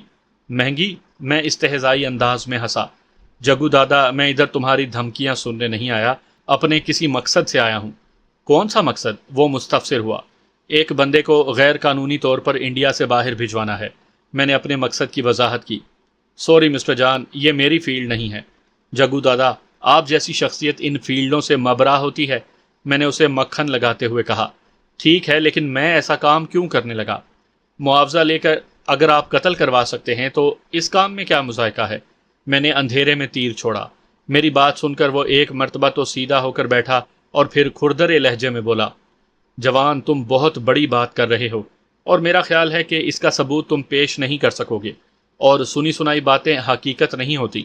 مہنگی؟ میں استہزائی انداز میں ہنسا۔ جگو دادا، میں ادھر تمہاری دھمکیاں سننے نہیں آیا، اپنے کسی مقصد سے آیا ہوں۔ کون سا مقصد؟ وہ مستفسر ہوا۔ ایک بندے کو غیر قانونی طور پر انڈیا سے باہر بھجوانا ہے۔ میں نے اپنے مقصد کی وضاحت کی۔ سوری مسٹر جان، یہ میری فیلڈ نہیں ہے۔ جگو دادا، آپ جیسی شخصیت ان فیلڈوں سے مبرا ہوتی ہے، میں نے اسے مکھن لگاتے ہوئے کہا۔ ٹھیک ہے، لیکن میں ایسا کام کیوں کرنے لگا؟ معاوضہ لے کر اگر آپ قتل کروا سکتے ہیں تو اس کام میں کیا مذائقہ ہے؟ میں نے اندھیرے میں تیر چھوڑا۔ میری بات سن کر وہ ایک مرتبہ تو سیدھا ہو کر بیٹھا اور پھر کھردرے لہجے میں بولا، جوان تم بہت بڑی بات کر رہے ہو اور میرا خیال ہے کہ اس کا ثبوت تم پیش نہیں کر سکو گے، اور سنی سنائی باتیں حقیقت نہیں ہوتی۔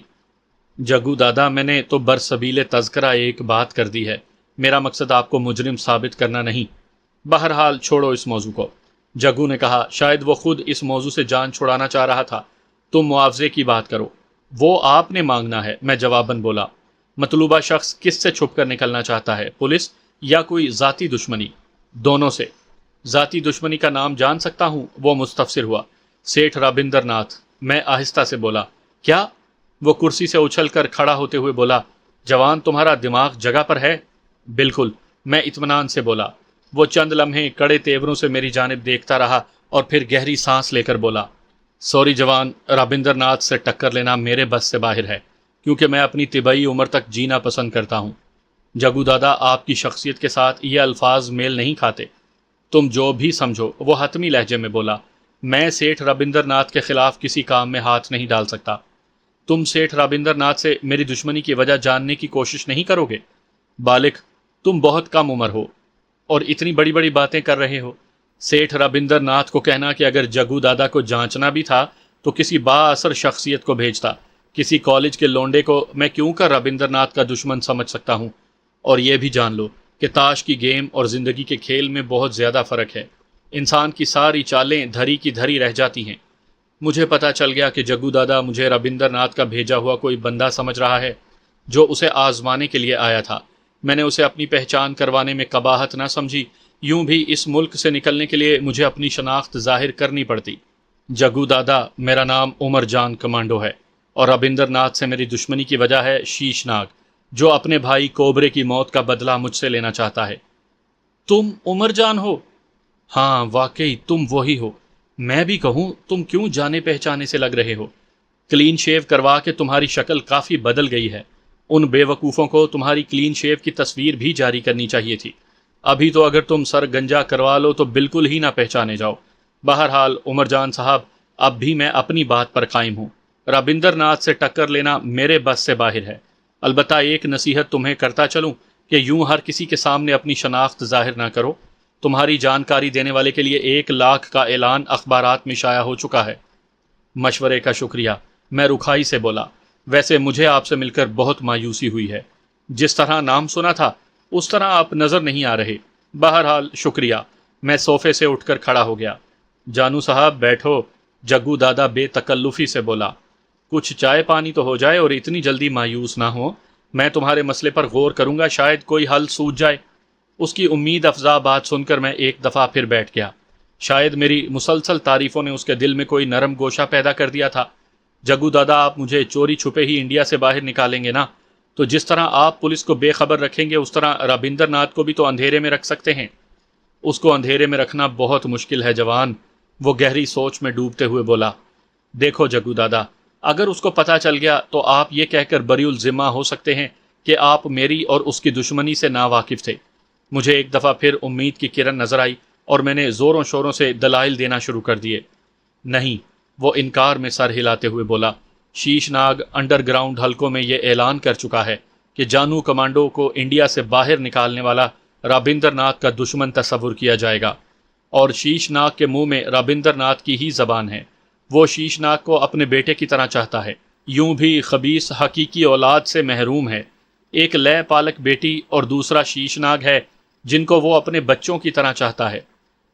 جگو دادا، میں نے تو برسبیل تذکرہ ایک بات کر دی ہے، میرا مقصد آپ کو مجرم ثابت کرنا نہیں۔ بہرحال چھوڑو اس موضوع کو۔ جگو نے کہا، شاید وہ خود اس موضوع سے جان چھڑانا چاہ رہا تھا، تم معاوضے کی بات کرو۔ وہ آپ نے مانگنا ہے، میں جواباً بولا۔ مطلوبہ شخص کس سے چھپ کر نکلنا چاہتا ہے، پولیس یا کوئی ذاتی دشمنی؟ دونوں سے۔ ذاتی دشمنی کا نام جان سکتا ہوں؟ وہ مستفسر ہوا۔ سیٹھ رابندر ناتھ، میں آہستہ سے بولا۔ کیا؟ وہ کرسی سے اچھل کر کھڑا ہوتے ہوئے بولا، جوان تمہارا دماغ جگہ پر ہے؟ بالکل، میں اطمینان سے بولا۔ وہ چند لمحے کڑے تیوروں سے میری جانب دیکھتا رہا اور پھر گہری سانس لے کر بولا، سوری جوان، رابندر ناتھ سے ٹکر لینا میرے بس سے باہر ہے، کیونکہ میں اپنی طبعی عمر تک جینا پسند کرتا ہوں۔ جگو دادا، آپ کی شخصیت کے ساتھ یہ الفاظ میل نہیں کھاتے۔ تم جو بھی سمجھو، وہ حتمی لہجے میں بولا۔ میں سیٹھ رابندر ناتھ کے خلاف کسی کام میں ہاتھ نہیں ڈال سکتا۔ تم سیٹھ رابندر ناتھ سے میری دشمنی کی وجہ جاننے کی کوشش نہیں کرو گے؟ بالک، تم بہت کم عمر ہو اور اتنی بڑی بڑی باتیں کر رہے ہو۔ سیٹھ رابندر ناتھ کو کہنا کہ اگر جگو دادا کو جانچنا بھی تھا تو کسی با اثر شخصیت کو بھیجتا، کسی کالج کے لونڈے کو میں کیوں کر رابندر ناتھ کا دشمن سمجھ سکتا ہوں۔ اور یہ بھی جان لو کہ تاش کی گیم اور زندگی کے کھیل میں بہت زیادہ فرق ہے۔ انسان کی ساری چالیں دھری کی دھری رہ جاتی ہیں۔ مجھے پتا چل گیا کہ جگو دادا مجھے رابندر ناتھ کا بھیجا ہوا کوئی بندہ سمجھ رہا ہے جو اسے آزمانے کے لیے آیا تھا۔ میں نے اسے اپنی پہچان کروانے میں قباحت نہ سمجھی، یوں بھی اس ملک سے نکلنے کے لیے مجھے اپنی شناخت ظاہر کرنی پڑتی۔ جگو دادا، میرا نام عمر جان کمانڈو ہے اور رابندر ناتھ سے میری دشمنی کی وجہ ہے شیش ناگ، جو اپنے بھائی کوبرے کی موت کا بدلہ مجھ سے لینا چاہتا ہے۔ تم عمر جان ہو؟ ہاں، واقعی تم وہی ہو۔ میں بھی کہوں، تم کیوں جانے پہچانے سے لگ رہے ہو؟ کلین شیو کروا کے تمہاری شکل کافی بدل گئی ہے۔ ان بے وقوفوں کو تمہاری کلین شیو کی تصویر بھی جاری کرنی چاہیے تھی۔ ابھی تو اگر تم سر گنجا کروا لو تو بالکل ہی نہ پہچانے جاؤ۔ بہرحال عمر جان صاحب، اب بھی میں اپنی بات پر قائم ہوں۔ رابندر ناتھ سے ٹکر لینا میرے بس سے باہر ہے۔ البتہ ایک نصیحت تمہیں کرتا چلوں کہ یوں ہر کسی کے سامنے اپنی شناخت ظاہر نہ کرو۔ تمہاری جانکاری دینے والے کے لیے 1,00,000 کا اعلان اخبارات میں شائع ہو چکا ہے۔ مشورے کا شکریہ، میں رکھائی سے بولا۔ ویسے مجھے آپ سے مل کر بہت مایوسی ہوئی ہے۔ جس طرح نام سنا تھا اس طرح آپ نظر نہیں آ رہے۔ بہرحال شکریہ۔ میں صوفے سے اٹھ کر کھڑا ہو گیا۔ جانو صاحب بیٹھو، جگو دادا بے تکلفی سے بولا۔ کچھ چائے پانی تو ہو جائے اور اتنی جلدی مایوس نہ ہو۔ میں تمہارے مسئلے پر غور کروں گا، شاید کوئی حل سوجھ جائے۔ اس کی امید افزا بات سن کر میں ایک دفعہ پھر بیٹھ گیا۔ شاید میری مسلسل تعریفوں نے اس کے دل میں کوئی نرم گوشہ پیدا کر دیا تھا۔ جگو دادا، آپ مجھے چوری چھپے ہی انڈیا سے باہر نکالیں گے نا؟ تو جس طرح آپ پولیس کو بے خبر رکھیں گے اس طرح رابندر ناتھ کو بھی تو اندھیرے میں رکھ سکتے ہیں۔ اس کو اندھیرے میں رکھنا بہت مشکل ہے جوان، وہ گہری سوچ میں ڈوبتے ہوئے بولا۔ دیکھو جگو دادا، اگر اس کو پتہ چل گیا تو آپ یہ کہہ کر بری الذمہ ہو سکتے ہیں کہ آپ میری اور اس کی دشمنی سے ناواقف تھے۔ مجھے ایک دفعہ پھر امید کی کرن نظر آئی اور میں نے زوروں شوروں سے دلائل دینا شروع کر دیے۔ نہیں، وہ انکار میں سر ہلاتے ہوئے بولا۔ شیش ناگ انڈر گراؤنڈ حلقوں میں یہ اعلان کر چکا ہے کہ جانو کمانڈو کو انڈیا سے باہر نکالنے والا رابندر ناتھ کا دشمن تصور کیا جائے گا، اور شیش ناگ کے منہ میں رابندر ناتھ کی ہی زبان ہے۔ وہ شیش ناگ کو اپنے بیٹے کی طرح چاہتا ہے، یوں بھی خبیث حقیقی اولاد سے محروم ہے۔ ایک لے پالک بیٹی اور دوسرا شیش ناگ ہے جن کو وہ اپنے بچوں کی طرح چاہتا ہے۔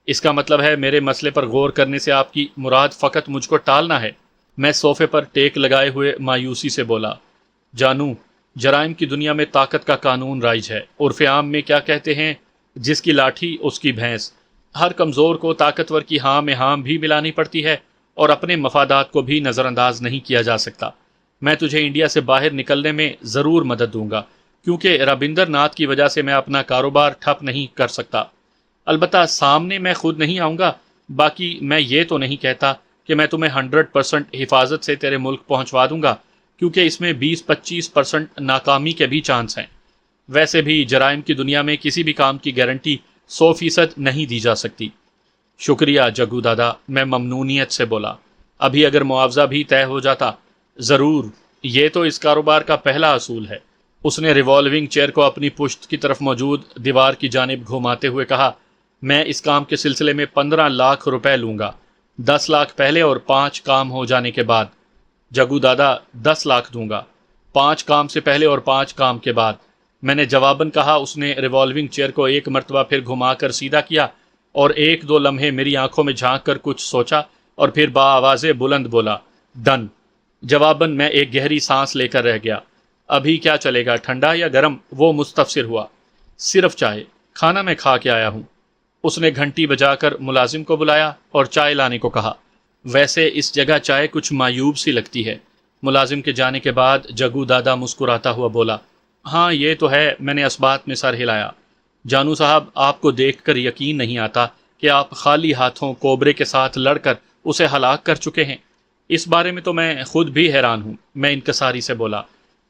اس کا مطلب ہے میرے مسئلے پر غور کرنے سے آپ کی مراد فقط مجھ کو ٹالنا ہے۔ میں صوفے پر ٹیک لگائے ہوئے مایوسی سے بولا۔ جانو، جرائم کی دنیا میں طاقت کا قانون رائج ہے۔ عرف عام میں کیا کہتے ہیں؟ جس کی لاٹھی اس کی بھینس۔ ہر کمزور کو طاقتور کی ہاں میں ہاں بھی ملانی پڑتی ہے اور اپنے مفادات کو بھی نظر انداز نہیں کیا جا سکتا۔ میں تجھے انڈیا سے باہر نکلنے میں ضرور مدد دوں گا، کیونکہ رابندر ناتھ کی وجہ سے میں اپنا کاروبار ٹھپ نہیں کر سکتا۔ البتہ سامنے میں خود نہیں آؤں گا۔ باقی میں یہ تو نہیں کہتا کہ میں تمہیں 100% حفاظت سے تیرے ملک پہنچوا دوں گا، کیونکہ اس میں 20-25% ناکامی کے بھی چانس ہیں۔ ویسے بھی جرائم کی دنیا میں کسی بھی کام کی گارنٹی 100% نہیں دی جا سکتی۔ شکریہ جگو دادا، میں ممنونیت سے بولا۔ ابھی اگر معاوضہ بھی طے ہو جاتا۔ ضرور، یہ تو اس کاروبار کا پہلا اصول ہے۔ اس نے ریوالونگ چیئر کو اپنی پشت کی طرف موجود دیوار کی جانب گھماتے ہوئے کہا، میں اس کام کے سلسلے میں 15 لاکھ روپے لوں گا، 10 لاکھ پہلے اور 5 کام ہو جانے کے بعد۔ جگو دادا، 10 لاکھ دوں گا، 5 کام سے پہلے اور 5 کام کے بعد، میں نے جواباً کہا۔ اس نے ریوالونگ چیئر کو ایک مرتبہ پھر گھما کر سیدھا کیا اور 1-2 لمحے میری آنکھوں میں جھانک کر کچھ سوچا اور پھر بآواز بلند بولا، ڈن۔ جواباً میں ایک گہری سانس لے کر رہ گیا۔ ابھی کیا چلے گا، ٹھنڈا یا گرم؟ وہ مستفسر ہوا۔ صرف چائے، کھانا میں کھا کے آیا ہوں۔ اس نے گھنٹی بجا کر ملازم کو بلایا اور چائے لانے کو کہا۔ ویسے اس جگہ چائے کچھ معیوب سی لگتی ہے۔ ملازم کے جانے کے بعد جگو دادا مسکراتا ہوا بولا، ہاں یہ تو ہے۔ میں نے اسبات میں سر ہلایا۔ جانو صاحب، آپ کو دیکھ کر یقین نہیں آتا کہ آپ خالی ہاتھوں کوبرے کے ساتھ لڑ کر اسے ہلاک کر چکے ہیں۔ اس بارے میں تو میں خود بھی حیران ہوں، میں انکساری سے بولا۔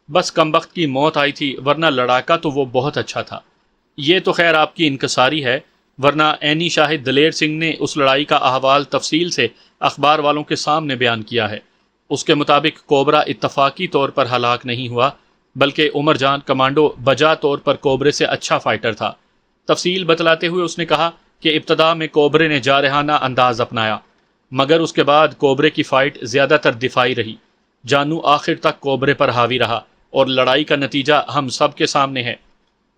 بس کمبخت کی موت آئی تھی، ورنہ لڑاکا تو وہ بہت اچھا تھا۔ یہ تو خیر آپ کی انکساری ہے، ورنہ عینی شاہد دلیر سنگھ نے اس لڑائی کا احوال تفصیل سے اخبار والوں کے سامنے بیان کیا ہے۔ اس کے مطابق کوبرا اتفاقی طور پر ہلاک نہیں ہوا، بلکہ عمر جان کمانڈو بجا طور پر کوبرے سے اچھا فائٹر تھا۔ تفصیل بتلاتے ہوئے اس نے کہا کہ ابتدا میں کوبرے نے جارحانہ انداز اپنایا، مگر اس کے بعد کوبرے کی فائٹ زیادہ تر دفاعی رہی۔ جانو آخر تک کوبرے پر حاوی رہا اور لڑائی کا نتیجہ ہم سب کے سامنے ہے۔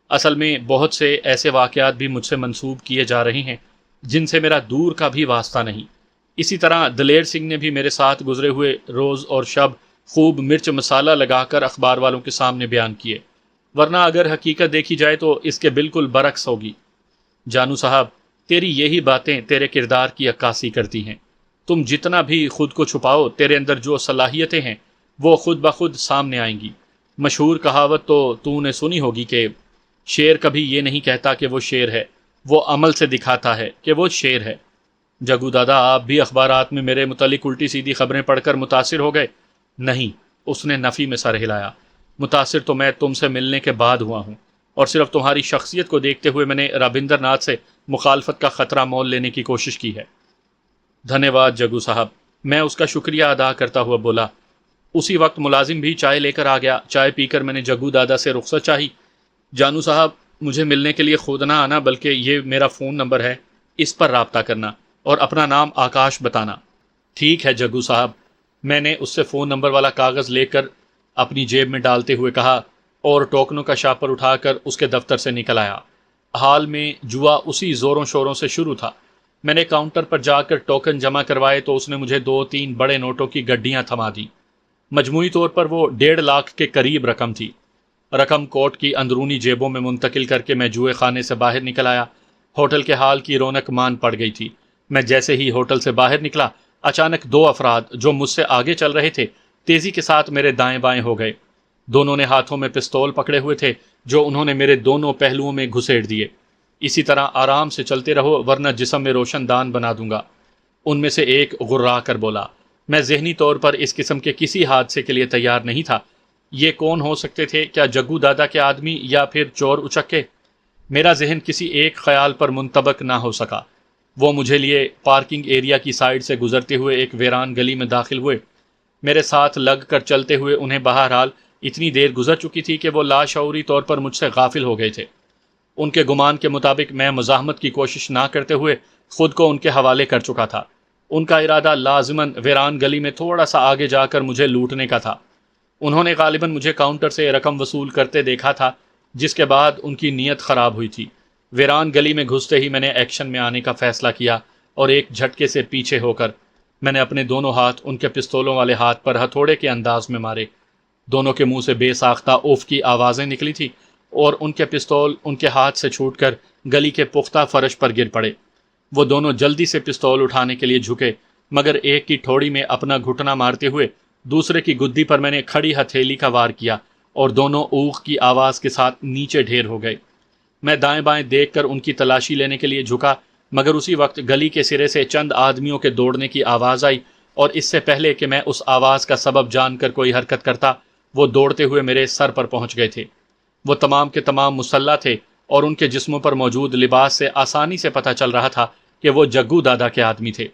اصل میں بہت سے ایسے واقعات بھی مجھ سے منسوب کیے جا رہے ہیں جن سے میرا دور کا بھی واسطہ نہیں۔ اسی طرح دلیر سنگھ نے بھی میرے ساتھ گزرے ہوئے روز اور شب خوب مرچ مسالہ لگا کر اخبار والوں کے سامنے بیان کیے، ورنہ اگر حقیقت دیکھی جائے تو اس کے بالکل برعکس ہوگی۔ جانو صاحب، تیری یہی باتیں تیرے کردار کی عکاسی کرتی ہیں۔ تم جتنا بھی خود کو چھپاؤ، تیرے اندر جو صلاحیتیں ہیں وہ خود بخود سامنے آئیں گی۔ مشہور کہاوت تو نے سنی ہوگی کہ شیر کبھی یہ نہیں کہتا کہ وہ شیر ہے، وہ عمل سے دکھاتا ہے کہ وہ شیر ہے۔ جگو دادا، آپ بھی اخبارات میں میرے متعلق الٹی سیدھی خبریں پڑھ کر متاثر ہو گئے؟ نہیں، اس نے نفی میں سر ہلایا۔ متاثر تو میں تم سے ملنے کے بعد ہوا ہوں، اور صرف تمہاری شخصیت کو دیکھتے ہوئے میں نے رابندر ناتھ سے مخالفت کا خطرہ مول لینے کی کوشش کی ہے۔ دھنیہ واد جگو صاحب، میں اس کا شکریہ ادا کرتا ہوا بولا۔ اسی وقت ملازم بھی چائے لے کر آ گیا۔ چائے پی کر میں نے جگو دادا سے رخصت چاہی۔ جانو صاحب، مجھے ملنے کے لیے خود نہ آنا، بلکہ یہ میرا فون نمبر ہے، اس پر رابطہ کرنا اور اپنا نام آکاش بتانا۔ ٹھیک ہے جگو صاحب، میں نے اس سے فون نمبر والا کاغذ لے کر اپنی جیب میں ڈالتے ہوئے کہا اور ٹوکنوں کا شاپر اٹھا کر اس کے دفتر سے نکل آیا۔ حال میں جوا اسی زوروں شوروں سے شروع تھا۔ میں نے کاؤنٹر پر جا کر ٹوکن جمع کروائے تو اس نے مجھے 2-3 بڑے نوٹوں کی گڈیاں تھما دیں۔ مجموعی طور پر وہ 1.5 لاکھ کے قریب رقم تھی۔ رقم کوٹ کی اندرونی جیبوں میں منتقل کر کے میں جوئے خانے سے باہر نکل آیا۔ ہوٹل کے حال کی رونق مان پڑ گئی تھی۔ میں جیسے ہی ہوٹل سے باہر نکلا، اچانک 2 افراد جو مجھ سے آگے چل رہے تھے تیزی کے ساتھ میرے دائیں بائیں ہو گئے۔ دونوں نے ہاتھوں میں پستول پکڑے ہوئے تھے جو انہوں نے میرے دونوں پہلوؤں میں گھسیڑ دیے۔ اسی طرح آرام سے چلتے رہو ورنہ جسم میں روشن دان بنا دوں گا، ان میں سے ایک غرا کر بولا۔ میں ذہنی طور پر اس قسم کے کسی حادثے کے لیے تیار نہیں تھا۔ یہ کون ہو سکتے تھے؟ کیا جگو دادا کے آدمی یا پھر چور اچکے؟ میرا ذہن کسی ایک خیال پر منطبق نہ ہو سکا۔ وہ مجھے لیے پارکنگ ایریا کی سائڈ سے گزرتے ہوئے ایک ویران گلی میں داخل ہوئے۔ میرے ساتھ لگ کر چلتے ہوئے انہیں بہرحال اتنی دیر گزر چکی تھی کہ وہ لاشعوری طور پر مجھ سے غافل ہو گئے تھے۔ ان کے گمان کے مطابق میں مزاحمت کی کوشش نہ کرتے ہوئے خود کو ان کے حوالے کر چکا تھا۔ ان کا ارادہ لازماً ویران گلی میں تھوڑا سا آگے جا کر مجھے لوٹنے کا تھا۔ انہوں نے غالباً مجھے کاؤنٹر سے رقم وصول کرتے دیکھا تھا، جس کے بعد ان کی نیت خراب ہوئی تھی۔ ویران گلی میں گھستے ہی میں نے ایکشن میں آنے کا فیصلہ کیا اور ایک جھٹکے سے پیچھے ہو کر میں نے اپنے دونوں ہاتھ ان کے پستولوں والے ہاتھ پر ہتھوڑے کے انداز میں مارے۔ دونوں کے منہ سے بے ساختہ اوف کی آوازیں نکلی تھی اور ان کے پستول ان کے ہاتھ سے چھوٹ کر گلی کے پختہ فرش پر گر پڑے۔ وہ دونوں جلدی سے پستول اٹھانے کے لیے جھکے، مگر ایک کی ٹھوڑی میں اپنا گھٹنا مارتے ہوئے دوسرے کی گدی پر میں نے کھڑی ہتھیلی کا وار کیا اور دونوں اوغ کی آواز کے ساتھ نیچے ڈھیر ہو گئے۔ میں دائیں بائیں دیکھ کر ان کی تلاشی لینے کے لیے جھکا، مگر اسی وقت گلی کے سرے سے چند آدمیوں کے دوڑنے کی آواز آئی اور اس سے پہلے کہ میں اس آواز کا سبب جان کر کوئی حرکت کرتا، وہ دوڑتے ہوئے میرے سر پر پہنچ گئے تھے۔ وہ تمام کے تمام مسلح تھے اور ان کے جسموں پر موجود لباس سے آسانی سے پتہ چل رہا تھا کہ وہ جگو دادا کے آدمی تھے۔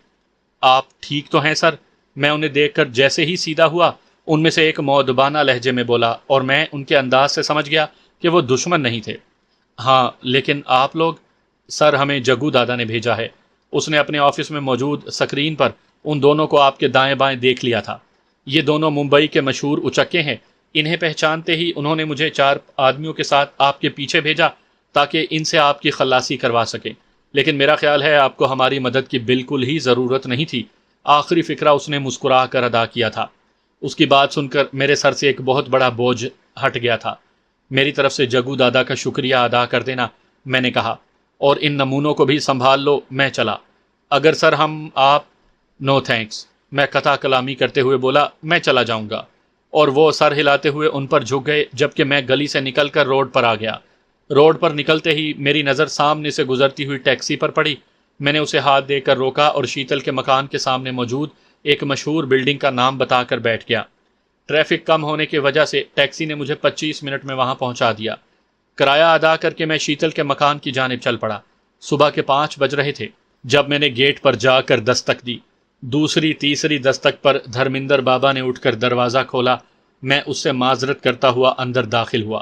آپ ٹھیک تو ہیں سر؟ میں انہیں دیکھ کر جیسے ہی سیدھا ہوا، ان میں سے ایک مؤدبانہ لہجے میں بولا، اور میں ان کے انداز سے سمجھ گیا کہ وہ دشمن نہیں تھے۔ ہاں لیکن آپ لوگ؟ سر ہمیں جگو دادا نے بھیجا ہے، اس نے اپنے آفس میں موجود سکرین پر ان دونوں کو آپ کے دائیں بائیں دیکھ لیا تھا۔ یہ دونوں ممبئی کے مشہور اچکے ہیں، انہیں پہچانتے ہی انہوں نے مجھے 4 آدمیوں کے ساتھ آپ کے پیچھے بھیجا تاکہ ان سے آپ کی خلاصی کروا سکیں، لیکن میرا خیال ہے آپ کو ہماری مدد کی بالکل ہی ضرورت نہیں تھی۔ آخری فقرہ اس نے مسکرا کر ادا کیا تھا۔ اس کی بات سن کر میرے سر سے ایک بہت بڑا بوجھ ہٹ گیا تھا۔ میری طرف سے جگو دادا کا شکریہ ادا کر دینا، میں نے کہا، اور ان نمونوں کو بھی سنبھال لو۔ میں چلا۔ اگر سر ہم آپ نو تھینکس، میں قطع کلامی کرتے ہوئے بولا، میں چلا جاؤں گا، اور وہ سر ہلاتے ہوئے ان پر جھک گئے، جبکہ میں گلی سے نکل کر روڈ پر آ گیا۔ روڈ پر نکلتے ہی میری نظر سامنے سے گزرتی ہوئی ٹیکسی پر پڑی۔ میں نے اسے ہاتھ دے کر روکا اور شیتل کے مکان کے سامنے موجود ایک مشہور بلڈنگ کا نام بتا کر بیٹھ گیا۔ ٹریفک کم ہونے کی وجہ سے ٹیکسی نے مجھے 25 منٹ میں وہاں پہنچا دیا۔ کرایہ ادا کر کے میں شیتل کے مکان کی جانب چل پڑا۔ صبح کے 5 بج رہے تھے جب میں نے گیٹ پر جا کر دستک دی۔ دوسری تیسری دستک پر دھرمندر بابا نے اٹھ کر دروازہ کھولا۔ میں اس سے معذرت کرتا ہوا اندر داخل ہوا۔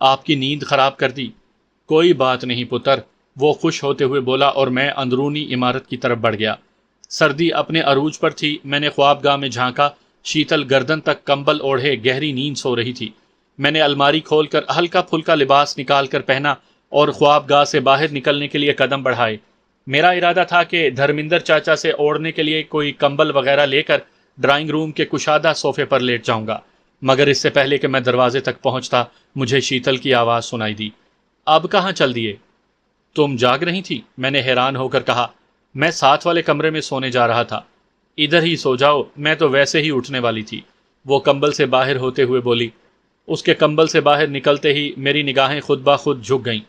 آپ کی نیند خراب کر دی۔ کوئی بات نہیں پتر، وہ خوش ہوتے ہوئے بولا، اور میں اندرونی عمارت کی طرف بڑھ گیا۔ سردی اپنے عروج پر تھی۔ میں نے خوابگاہ میں جھانکا، شیتل گردن تک کمبل اوڑھے گہری نیند سو رہی تھی۔ میں نے الماری کھول کر ہلکا پھلکا لباس نکال کر پہنا اور خوابگاہ سے باہر نکلنے کے لیے قدم بڑھائے۔ میرا ارادہ تھا کہ دھرمندر چاچا سے اوڑھنے کے لیے کوئی کمبل وغیرہ لے کر ڈرائنگ روم کے کشادہ صوفے پر لیٹ جاؤں گا، مگر اس سے پہلے کہ میں دروازے تک پہنچتا مجھے شیتل کی آواز سنائی دی۔ اب کہاں چل دیے؟ تم جاگ رہی تھی؟ میں نے حیران ہو کر کہا۔ میں ساتھ والے کمرے میں سونے جا رہا تھا۔ ادھر ہی سو جاؤ، میں تو ویسے ہی اٹھنے والی تھی، وہ کمبل سے باہر ہوتے ہوئے بولی۔ اس کے کمبل سے باہر نکلتے ہی میری نگاہیں خود بخود جھک گئیں۔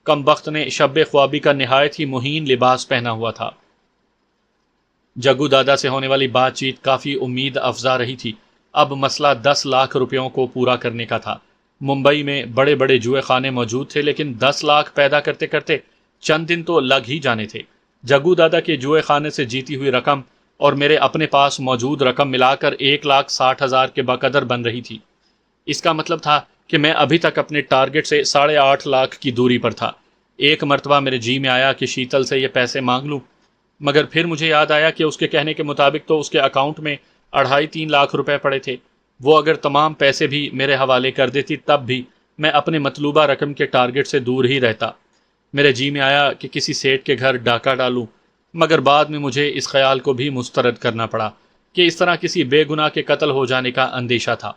کم بخت نے شب خوابی کا نہایت ہی مہین لباس پہنا ہوا تھا۔ جگو دادا سے ہونے والی بات چیت کافی امید افزا رہی تھی۔ اب مسئلہ 10 لاکھ روپیوں کو پورا کرنے کا تھا۔ ممبئی میں بڑے بڑے جوئے خانے موجود تھے، لیکن 10 لاکھ پیدا کرتے کرتے چند دن تو لگ ہی جانے تھے۔ جگو دادا کے جوئے خانے سے جیتی ہوئی رقم اور میرے اپنے پاس موجود رقم ملا کر 1,60,000 کے بقدر بن رہی تھی۔ اس کا مطلب تھا کہ میں ابھی تک اپنے ٹارگٹ سے 8.5 لاکھ کی دوری پر تھا۔ ایک مرتبہ میرے جی میں آیا کہ شیتل سے یہ پیسے مانگ لوں، مگر پھر مجھے یاد آیا کہ اس کے کہنے کے مطابق تو اس کے اکاؤنٹ میں 2.5-3 لاکھ روپے پڑے تھے۔ وہ اگر تمام پیسے بھی میرے حوالے کر دیتی تب بھی میں اپنے مطلوبہ رقم کے ٹارگٹ سے دور ہی رہتا۔ میرے جی میں آیا کہ کسی سیٹ کے گھر ڈاکہ ڈالوں، مگر بعد میں مجھے اس خیال کو بھی مسترد کرنا پڑا کہ اس طرح کسی بے گناہ کے قتل ہو جانے کا اندیشہ تھا۔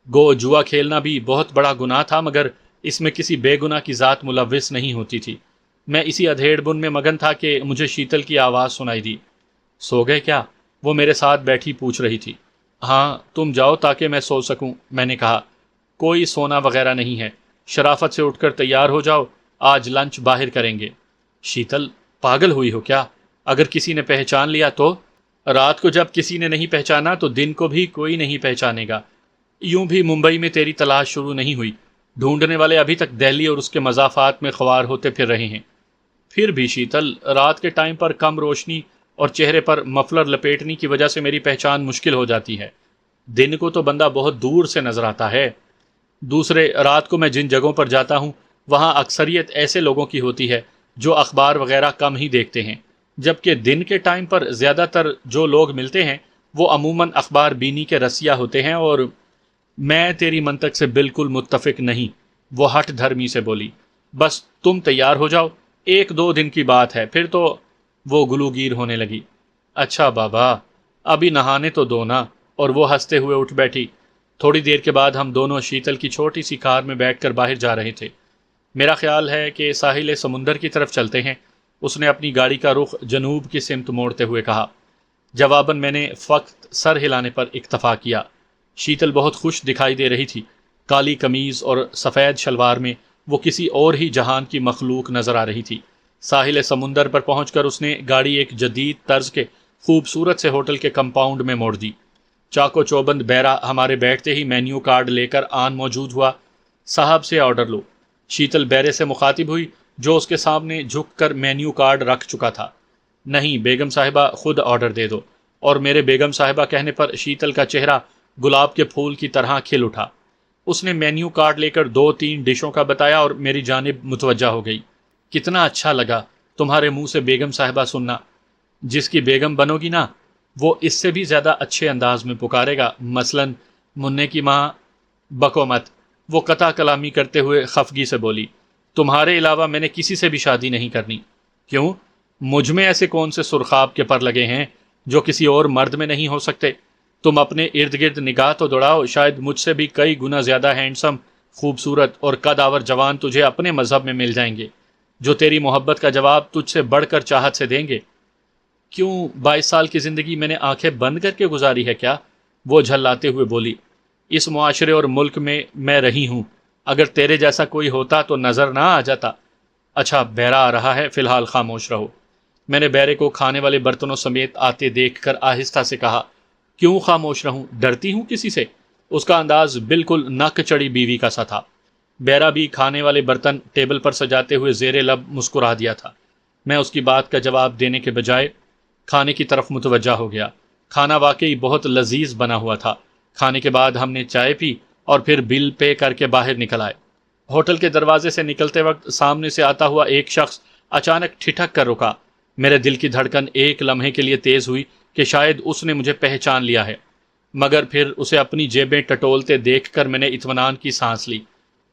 گو جوا کھیلنا بھی بہت بڑا گناہ تھا، مگر اس میں کسی بے گناہ کی ذات ملوث نہیں ہوتی تھی۔ میں اسی ادھیڑ بن میں مگن تھا کہ مجھے شیتل کی آواز سنائی دی۔ سو گئے کیا؟ وہ میرے ساتھ بیٹھی پوچھ رہی تھی۔ ہاں تم جاؤ تاکہ میں سو سکوں، میں نے کہا۔ کوئی سونا وغیرہ نہیں ہے، شرافت سے اٹھ کر تیار ہو جاؤ، آج لنچ باہر کریں گے۔ شیتل پاگل ہوئی ہو کیا؟ اگر کسی نے پہچان لیا تو؟ رات کو جب کسی نے نہیں پہچانا تو دن کو بھی کوئی نہیں پہچانے گا۔ یوں بھی ممبئی میں تیری تلاش شروع نہیں ہوئی، ڈھونڈنے والے ابھی تک دہلی اور اس کے مضافات میں خوار ہوتے پھر رہے ہیں۔ پھر بھی شیتل، رات کے ٹائم پر کم روشنی اور چہرے پر مفلر لپیٹنے کی وجہ سے میری پہچان مشکل ہو جاتی ہے۔ دن کو تو بندہ بہت دور سے نظر آتا ہے۔ دوسرے، رات کو میں جن جگہوں پر جاتا ہوں وہاں اکثریت ایسے لوگوں کی ہوتی ہے جو اخبار وغیرہ کم ہی دیکھتے ہیں، جبکہ دن کے ٹائم پر زیادہ تر جو لوگ ملتے ہیں وہ عموماً اخبار بینی کے رسیا ہوتے ہیں۔ اور میں تیری منطق سے بالکل متفق نہیں، وہ ہٹ دھرمی سے بولی۔ بس تم تیار ہو جاؤ، 1-2 دن کی بات ہے، پھر تو وہ گلوگیر ہونے لگی۔ اچھا بابا، ابھی نہانے تو دو نا، اور وہ ہنستے ہوئے اٹھ بیٹھی۔ تھوڑی دیر کے بعد ہم دونوں شیتل کی چھوٹی سی کار میں بیٹھ کر باہر جا رہے تھے۔ میرا خیال ہے کہ ساحل سمندر کی طرف چلتے ہیں، اس نے اپنی گاڑی کا رخ جنوب کی سمت موڑتے ہوئے کہا۔ جواباً میں نے فقط سر ہلانے پر اکتفا کیا۔ شیتل بہت خوش دکھائی دے رہی تھی۔ کالی قمیض اور سفید شلوار میں وہ کسی اور ہی جہان کی مخلوق نظر آ رہی تھی۔ ساحل سمندر پر پہنچ کر اس نے گاڑی ایک جدید طرز کے خوبصورت سے ہوٹل کے کمپاؤنڈ میں موڑ دی۔ چاکو چوبند بیرا ہمارے بیٹھتے ہی مینیو کارڈ لے کر آن موجود ہوا۔ صاحب سے آرڈر لو۔ شیتل بیرے سے مخاطب ہوئی جو اس کے سامنے جھک کر مینیو کارڈ رکھ چکا تھا۔ نہیں بیگم صاحبہ، خود آرڈر دے دو۔ اور میرے بیگم صاحبہ کہنے پر شیتل کا چہرہ گلاب کے پھول کی طرح کھل اٹھا۔ اس نے مینیو کارڈ لے کر 2-3 ڈشوں کا بتایا اور میری جانب متوجہ ہو گئی۔ کتنا اچھا لگا تمہارے منہ سے بیگم صاحبہ سننا۔ جس کی بیگم بنو گی نا، وہ اس سے بھی زیادہ اچھے انداز میں پکارے گا۔ مثلاً منع کی ماں۔ بکو مت، وہ قطع کلامی کرتے ہوئے خفگی سے بولی۔ تمہارے علاوہ میں نے کسی سے بھی شادی نہیں کرنی۔ کیوں؟ مجھ میں ایسے کون سے سرخاب کے پر لگے ہیں جو کسی اور مرد میں نہیں ہو سکتے؟ تم اپنے ارد گرد نگاہ تو دوڑاؤ، شاید مجھ سے بھی کئی گنا زیادہ ہینڈسم، خوبصورت اور قد آور جوان تجھے اپنے مذہب میں مل جائیں گے، جو تیری محبت کا جواب تجھ سے بڑھ کر چاہت سے دیں گے۔ کیوں 22 سال کی زندگی میں نے آنکھیں بند کر کے گزاری ہے کیا؟ وہ جھلاتے ہوئے بولی۔ اس معاشرے اور ملک میں رہی ہوں، اگر تیرے جیسا کوئی ہوتا تو نظر نہ آ جاتا۔ اچھا بیرا آ رہا ہے، فی الحال خاموش رہو۔ میں نے بیرے کو کھانے والے برتنوں سمیت آتے دیکھ کر آہستہ سے کہا۔ کیوں خاموش رہوں؟ ڈرتی ہوں کسی سے؟ اس کا انداز بالکل نک چڑی بیوی کا سا تھا۔ بیرا بھی کھانے والے برتن ٹیبل پر سجاتے ہوئے زیر لب مسکرا دیا تھا۔ میں اس کی بات کا جواب دینے کے بجائے کھانے کی طرف متوجہ ہو گیا۔ کھانا واقعی بہت لذیذ بنا ہوا تھا۔ کھانے کے بعد ہم نے چائے پی اور پھر بل پے کر کے باہر نکل آئے۔ ہوٹل کے دروازے سے نکلتے وقت سامنے سے آتا ہوا ایک شخص اچانک ٹھٹک کر رکا۔ میرے دل کی دھڑکن ایک لمحے کے لیے تیز ہوئی کہ شاید اس نے مجھے پہچان لیا ہے، مگر پھر اسے اپنی جیبیں ٹٹولتے دیکھ کر میں نے اطمینان کی سانس لی۔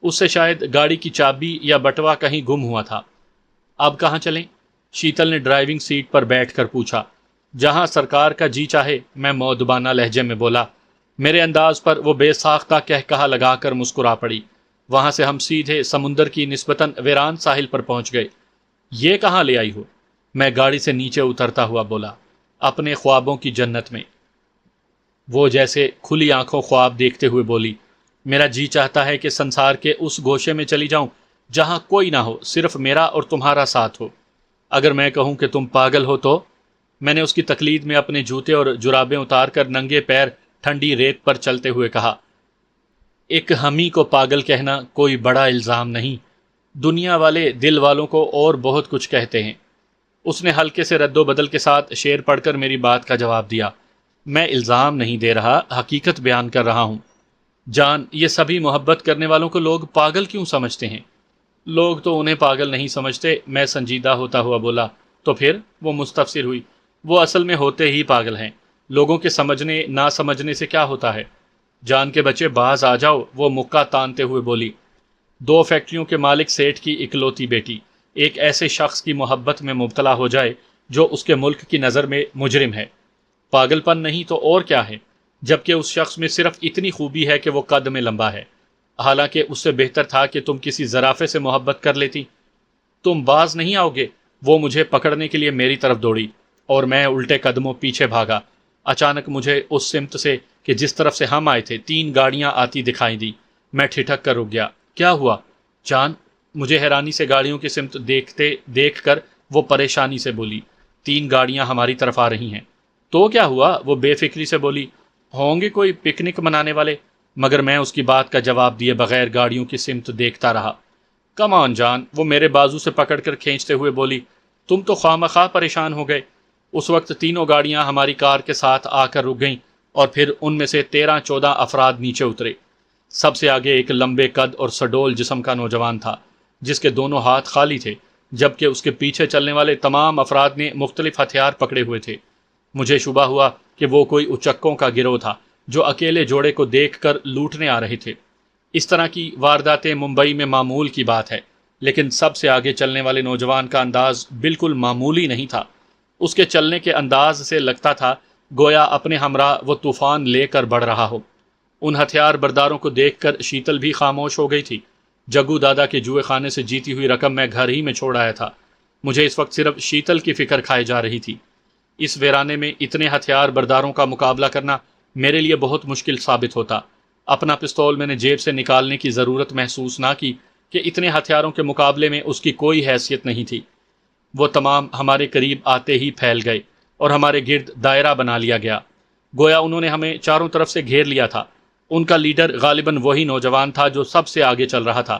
اس سے شاید گاڑی کی چابی یا بٹوا کہیں گم ہوا تھا۔ اب کہاں چلیں؟ شیتل نے ڈرائیونگ سیٹ پر بیٹھ کر پوچھا۔ جہاں سرکار کا جی چاہے، میں مؤدبانہ لہجے میں بولا۔ میرے انداز پر وہ بے ساختہ کہکہا لگا کر مسکرا پڑی۔ وہاں سے ہم سیدھے سمندر کی نسبتاً ویران ساحل پر پہنچ گئے۔ یہ کہاں لے آئی ہو؟ میں گاڑی سے نیچے اترتا ہوا بولا۔ اپنے خوابوں کی جنت میں۔ وہ جیسے کھلی آنکھوں خواب دیکھتے ہوئے بولی۔ میرا جی چاہتا ہے کہ سنسار کے اس گوشے میں چلی جاؤں جہاں کوئی نہ ہو، صرف میرا اور تمہارا ساتھ ہو۔ اگر میں کہوں کہ تم پاگل ہو تو؟ میں نے اس کی تقلید میں اپنے جوتے اور جرابیں اتار کر ننگے پیر ٹھنڈی ریت پر چلتے ہوئے کہا۔ ایک ہمی کو پاگل کہنا کوئی بڑا الزام نہیں، دنیا والے دل والوں کو اور بہت کچھ کہتے ہیں۔ اس نے ہلکے سے رد و بدل کے ساتھ شعر پڑھ کر میری بات کا جواب دیا۔ میں الزام نہیں دے رہا، حقیقت بیان کر رہا ہوں۔ جان، یہ سبھی محبت کرنے والوں کو لوگ پاگل کیوں سمجھتے ہیں؟ لوگ تو انہیں پاگل نہیں سمجھتے، میں سنجیدہ ہوتا ہوا بولا۔ تو پھر؟ وہ مستفسر ہوئی۔ وہ اصل میں ہوتے ہی پاگل ہیں، لوگوں کے سمجھنے نہ سمجھنے سے کیا ہوتا ہے؟ جان کے بچے باز آ جاؤ، وہ مکہ تانتے ہوئے بولی۔ 2 فیکٹریوں کے مالک سیٹھ کی اکلوتی بیٹی ایک ایسے شخص کی محبت میں مبتلا ہو جائے جو اس کے ملک کی نظر میں مجرم ہے، پاگل پن نہیں تو اور کیا ہے؟ جبکہ اس شخص میں صرف اتنی خوبی ہے کہ وہ قد میں لمبا ہے۔ حالانکہ اس سے بہتر تھا کہ تم کسی زرافے سے محبت کر لیتی۔ تم باز نہیں آؤ گے؟ وہ مجھے پکڑنے کے لیے میری طرف دوڑی اور میں الٹے قدموں پیچھے بھاگا۔ اچانک مجھے اس سمت سے کہ جس طرف سے ہم آئے تھے 3 گاڑیاں آتی دکھائی دی۔ میں ٹھٹک کر رک گیا۔ کیا ہوا جان؟ مجھے حیرانی سے گاڑیوں کی سمت دیکھ کر وہ پریشانی سے بولی۔ 3 گاڑیاں ہماری طرف آ رہی ہیں۔ تو کیا ہوا؟ وہ بے فکری سے بولی۔ ہوں گے کوئی پکنک منانے والے، مگر میں اس کی بات کا جواب دیے بغیر گاڑیوں کی سمت دیکھتا رہا۔ کم آن جان، وہ میرے بازو سے پکڑ کر کھینچتے ہوئے بولی۔ تم تو خواہ پریشان ہو گئے۔ اس وقت 3 گاڑیاں ہماری کار کے ساتھ آ کر رک گئیں اور پھر ان میں سے 13-14 افراد نیچے اترے۔ سب سے آگے ایک لمبے قد اور سڈول جسم کا نوجوان تھا جس کے دونوں ہاتھ خالی تھے، جبکہ اس کے پیچھے چلنے والے تمام افراد نے مختلف ہتھیار پکڑے ہوئے تھے۔ مجھے شبہ ہوا کہ وہ کوئی اچکوں کا گروہ تھا جو اکیلے جوڑے کو دیکھ کر لوٹنے آ رہے تھے۔ اس طرح کی وارداتیں ممبئی میں معمول کی بات ہے، لیکن سب سے آگے چلنے والے نوجوان کا انداز بالکل معمولی نہیں تھا۔ اس کے چلنے کے انداز سے لگتا تھا گویا اپنے ہمراہ وہ طوفان لے کر بڑھ رہا ہو۔ ان ہتھیار برداروں کو دیکھ کر شیتل بھی خاموش ہو گئی تھی۔ جگو دادا کے جوئے خانے سے جیتی ہوئی رقم میں گھر ہی میں چھوڑ آیا تھا۔ مجھے اس وقت صرف شیتل کی فکر کھائے جا رہی تھی۔ اس ویرانے میں اتنے ہتھیار برداروں کا مقابلہ کرنا میرے لیے بہت مشکل ثابت ہوتا۔ اپنا پستول میں نے جیب سے نکالنے کی ضرورت محسوس نہ کی کہ اتنے ہتھیاروں کے مقابلے میں اس کی کوئی حیثیت نہیں تھی۔ وہ تمام ہمارے قریب آتے ہی پھیل گئے اور ہمارے گرد دائرہ بنا لیا گیا، گویا انہوں نے ہمیں چاروں طرف سے گھیر لیا تھا۔ ان کا لیڈر غالباً وہی نوجوان تھا جو سب سے آگے چل رہا تھا۔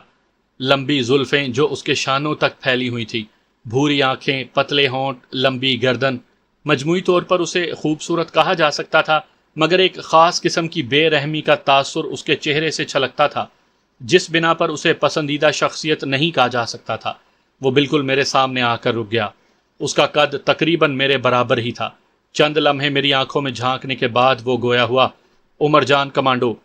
لمبی زلفیں جو اس کے شانوں تک پھیلی ہوئی تھی، بھوری آنکھیں، پتلے ہونٹ، لمبی گردن۔ مجموعی طور پر اسے خوبصورت کہا جا سکتا تھا، مگر ایک خاص قسم کی بے رحمی کا تاثر اس کے چہرے سے چھلکتا تھا، جس بنا پر اسے پسندیدہ شخصیت نہیں کہا جا سکتا تھا۔ وہ بالکل میرے سامنے آ کر رک گیا۔ اس کا قد تقریباً میرے برابر ہی تھا۔ چند لمحے میری آنکھوں میں جھانکنے کے بعد وہ گویا ہوا، عمر جان کمانڈو،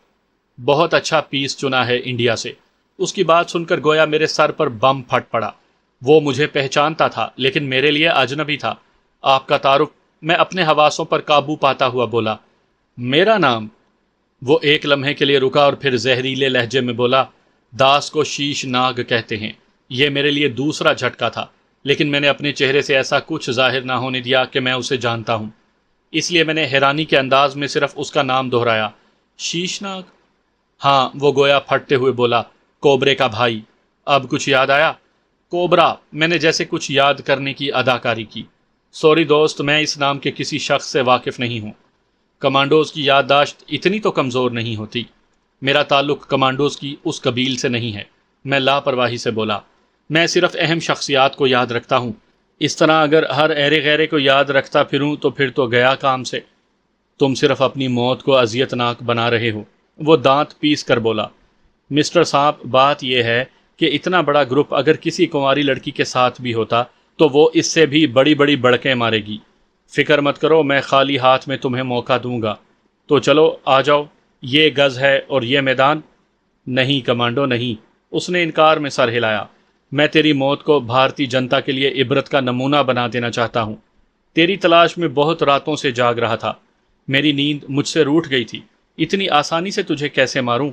بہت اچھا پیس چنا ہے انڈیا سے۔ اس کی بات سن کر گویا میرے سر پر بم پھٹ پڑا۔ وہ مجھے پہچانتا تھا لیکن میرے لیے اجنبی تھا۔ آپ کا تعارف؟ میں اپنے حواسوں پر قابو پاتا ہوا بولا۔ میرا نام؟ وہ ایک لمحے کے لیے رکا اور پھر زہریلے لہجے میں بولا، داس کو شیش ناگ کہتے ہیں۔ یہ میرے لیے دوسرا جھٹکا تھا، لیکن میں نے اپنے چہرے سے ایسا کچھ ظاہر نہ ہونے دیا کہ میں اسے جانتا ہوں۔ اس لیے میں نے حیرانی کے انداز میں صرف اس کا نام دہرایا، شیش ناگ؟ ہاں، وہ گویا پھٹتے ہوئے بولا، کوبرے کا بھائی۔ اب کچھ یاد آیا؟ کوبرا، میں نے جیسے کچھ یاد کرنے کی اداکاری کی۔ سوری دوست، میں اس نام کے کسی شخص سے واقف نہیں ہوں۔ کمانڈوز کی یادداشت اتنی تو کمزور نہیں ہوتی۔ میرا تعلق کمانڈوز کی اس قبیل سے نہیں ہے، میں لاپرواہی سے بولا۔ میں صرف اہم شخصیات کو یاد رکھتا ہوں۔ اس طرح اگر ہر ایرے غیرے کو یاد رکھتا پھروں تو پھر تو گیا کام سے۔ تم صرف اپنی موت کو اذیت ناک بنا رہے ہو، وہ دانت پیس کر بولا۔ مسٹر صاحب، بات یہ ہے کہ اتنا بڑا گروپ اگر کسی کنواری لڑکی کے ساتھ بھی ہوتا تو وہ اس سے بھی بڑی بڑی بڑکیں مارے گی۔ فکر مت کرو، میں خالی ہاتھ میں تمہیں موقع دوں گا۔ تو چلو آ جاؤ، یہ گز ہے اور یہ میدان۔ نہیں کمانڈو نہیں، اس نے انکار میں سر ہلایا۔ میں تیری موت کو بھارتی جنتا کے لیے عبرت کا نمونہ بنا دینا چاہتا ہوں۔ تیری تلاش میں بہت راتوں سے جاگ رہا تھا، میری نیند مجھ سے روٹھ گئی تھی۔ اتنی آسانی سے تجھے کیسے ماروں؟